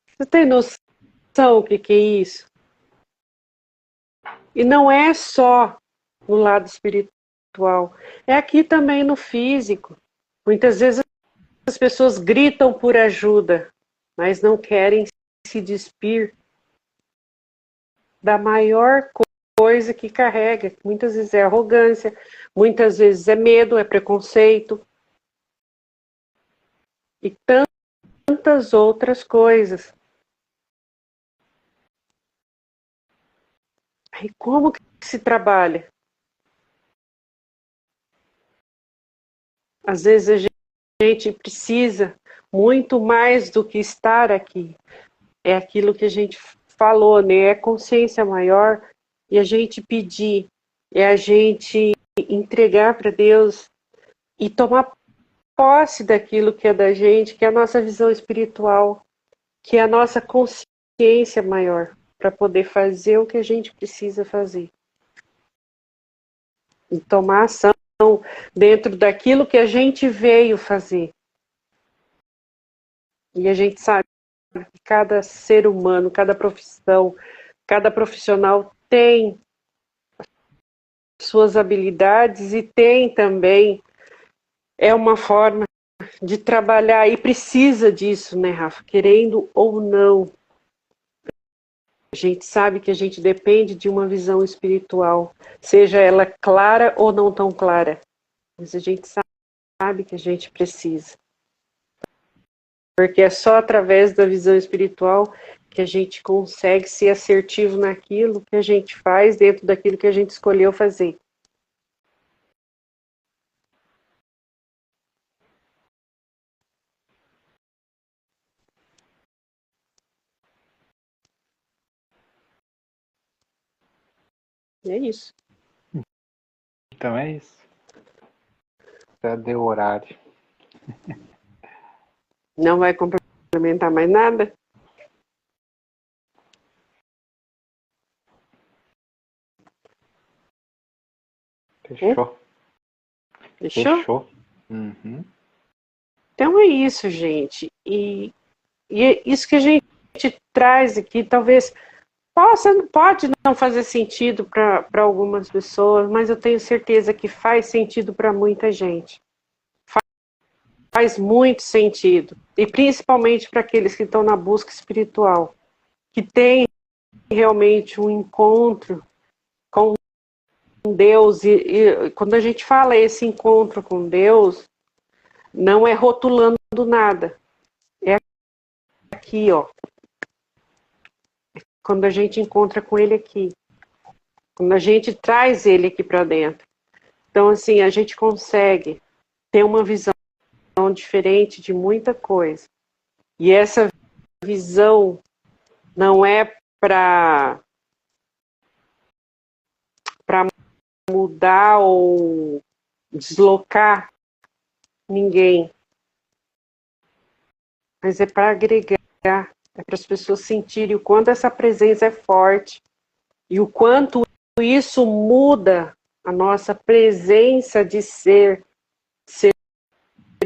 Você tem noção o que é isso? E não é só no lado espiritual, é aqui também no físico. Muitas vezes as pessoas gritam por ajuda, mas não querem se despir da maior coisa que carrega. Muitas vezes é arrogância, muitas vezes é medo, é preconceito. E tantas outras coisas. E como que se trabalha? Às vezes a gente precisa muito mais do que estar aqui. É aquilo que a gente falou, né? É consciência maior e a gente pedir, é a gente entregar para Deus e tomar posse daquilo que é da gente, que é a nossa visão espiritual, que é a nossa consciência maior, para poder fazer o que a gente precisa fazer. E tomar ação dentro daquilo que a gente veio fazer. E a gente sabe que cada ser humano, cada profissão, cada profissional tem suas habilidades e tem também uma forma de trabalhar e precisa disso, né, Rafa? Querendo ou não. A gente sabe que a gente depende de uma visão espiritual, seja ela clara ou não tão clara. Mas a gente sabe que a gente precisa. Porque é só através da visão espiritual que a gente consegue ser assertivo naquilo que a gente faz, dentro daquilo que a gente escolheu fazer. E é isso. Então é isso. Já deu horário. Não vai complementar mais nada? Fechou? Fechou? Fechou. Uhum. Então é isso, gente. E é isso que a gente traz aqui, talvez pode não fazer sentido para algumas pessoas, mas eu tenho certeza que faz sentido para muita gente. Faz muito sentido. E principalmente para aqueles que estão na busca espiritual, que têm realmente um encontro com Deus. E quando a gente fala esse encontro com Deus, não é rotulando nada. É aqui, ó. Quando a gente encontra com Ele aqui. Quando a gente traz Ele aqui para dentro. Então, assim, a gente consegue ter uma visão diferente de muita coisa. E essa visão não é para mudar ou deslocar ninguém, mas é para agregar, é para as pessoas sentirem o quanto essa presença é forte e o quanto isso muda a nossa presença de ser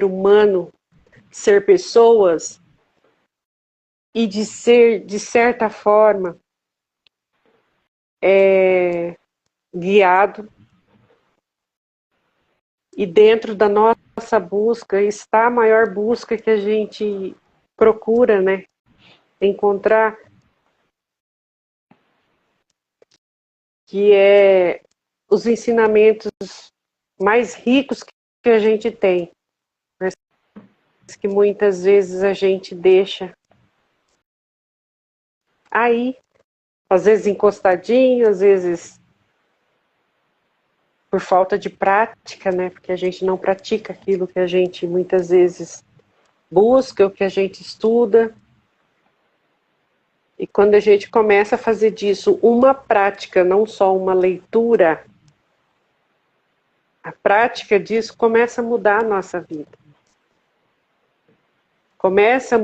humano, ser pessoas e de ser, de certa forma, guiado. E dentro da nossa busca está a maior busca que a gente procura, né? Encontrar, que é os ensinamentos mais ricos que a gente tem, mas que muitas vezes a gente deixa aí, às vezes encostadinho, às vezes por falta de prática, né? Porque a gente não pratica aquilo que a gente muitas vezes busca, o que a gente estuda. E quando a gente começa a fazer disso uma prática, não só uma leitura, a prática disso começa a mudar a nossa vida. Começa a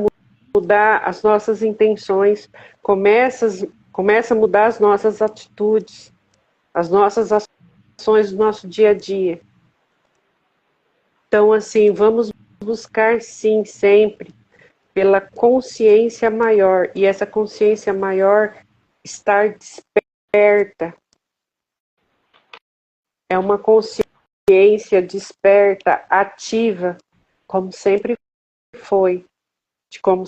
mudar as nossas intenções, começa a mudar as nossas atitudes, as nossas ações do nosso dia a dia. Então, assim, vamos buscar, sim, sempre, pela consciência maior. E essa consciência maior estar desperta. É uma consciência desperta, ativa, como sempre foi, de como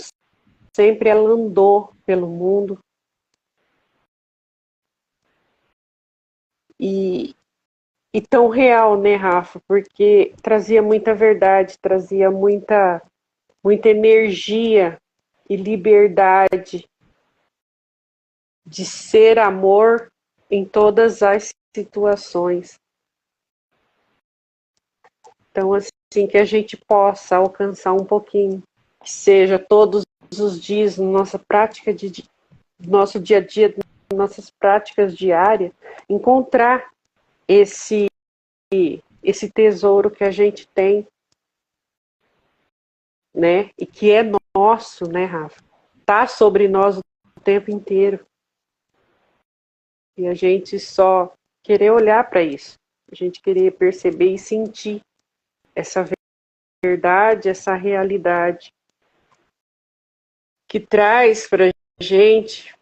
sempre ela andou pelo mundo. e, e tão real, né, Rafa? Porque trazia muita verdade, trazia muita energia e liberdade de ser amor em todas as situações. Então, assim, que a gente possa alcançar um pouquinho, que seja todos os dias, nossa prática nosso dia a dia, nossas práticas diárias, encontrar esse tesouro que a gente tem, né? E que é nosso, né, Rafa? Tá sobre nós o tempo inteiro. E a gente só querer olhar para isso, a gente querer perceber e sentir essa verdade, essa realidade que traz para a gente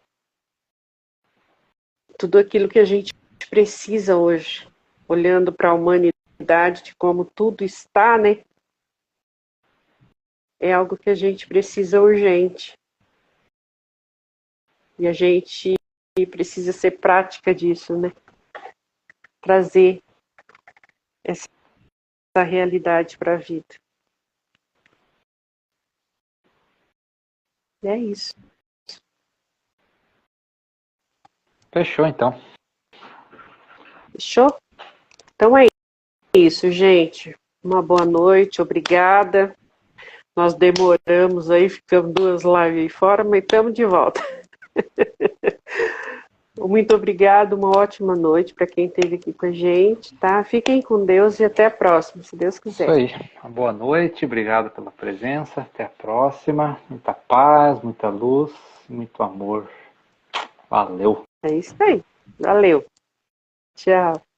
tudo aquilo que a gente precisa hoje, olhando para a humanidade, de como tudo está, né? É algo que a gente precisa urgente. E a gente precisa ser prática disso, né? Trazer essa realidade para a vida. E é isso. Fechou, então. Fechou? Então é isso, gente. Uma boa noite, obrigada. Nós demoramos aí, ficamos 2 lives aí fora, mas estamos de volta. Muito obrigado, uma ótima noite para quem esteve aqui com a gente, tá? Fiquem com Deus e até a próxima, se Deus Isso quiser. aí. Uma boa noite, obrigado pela presença. Até a próxima. Muita paz, muita luz, muito amor. Valeu. É isso aí. Valeu. Tchau.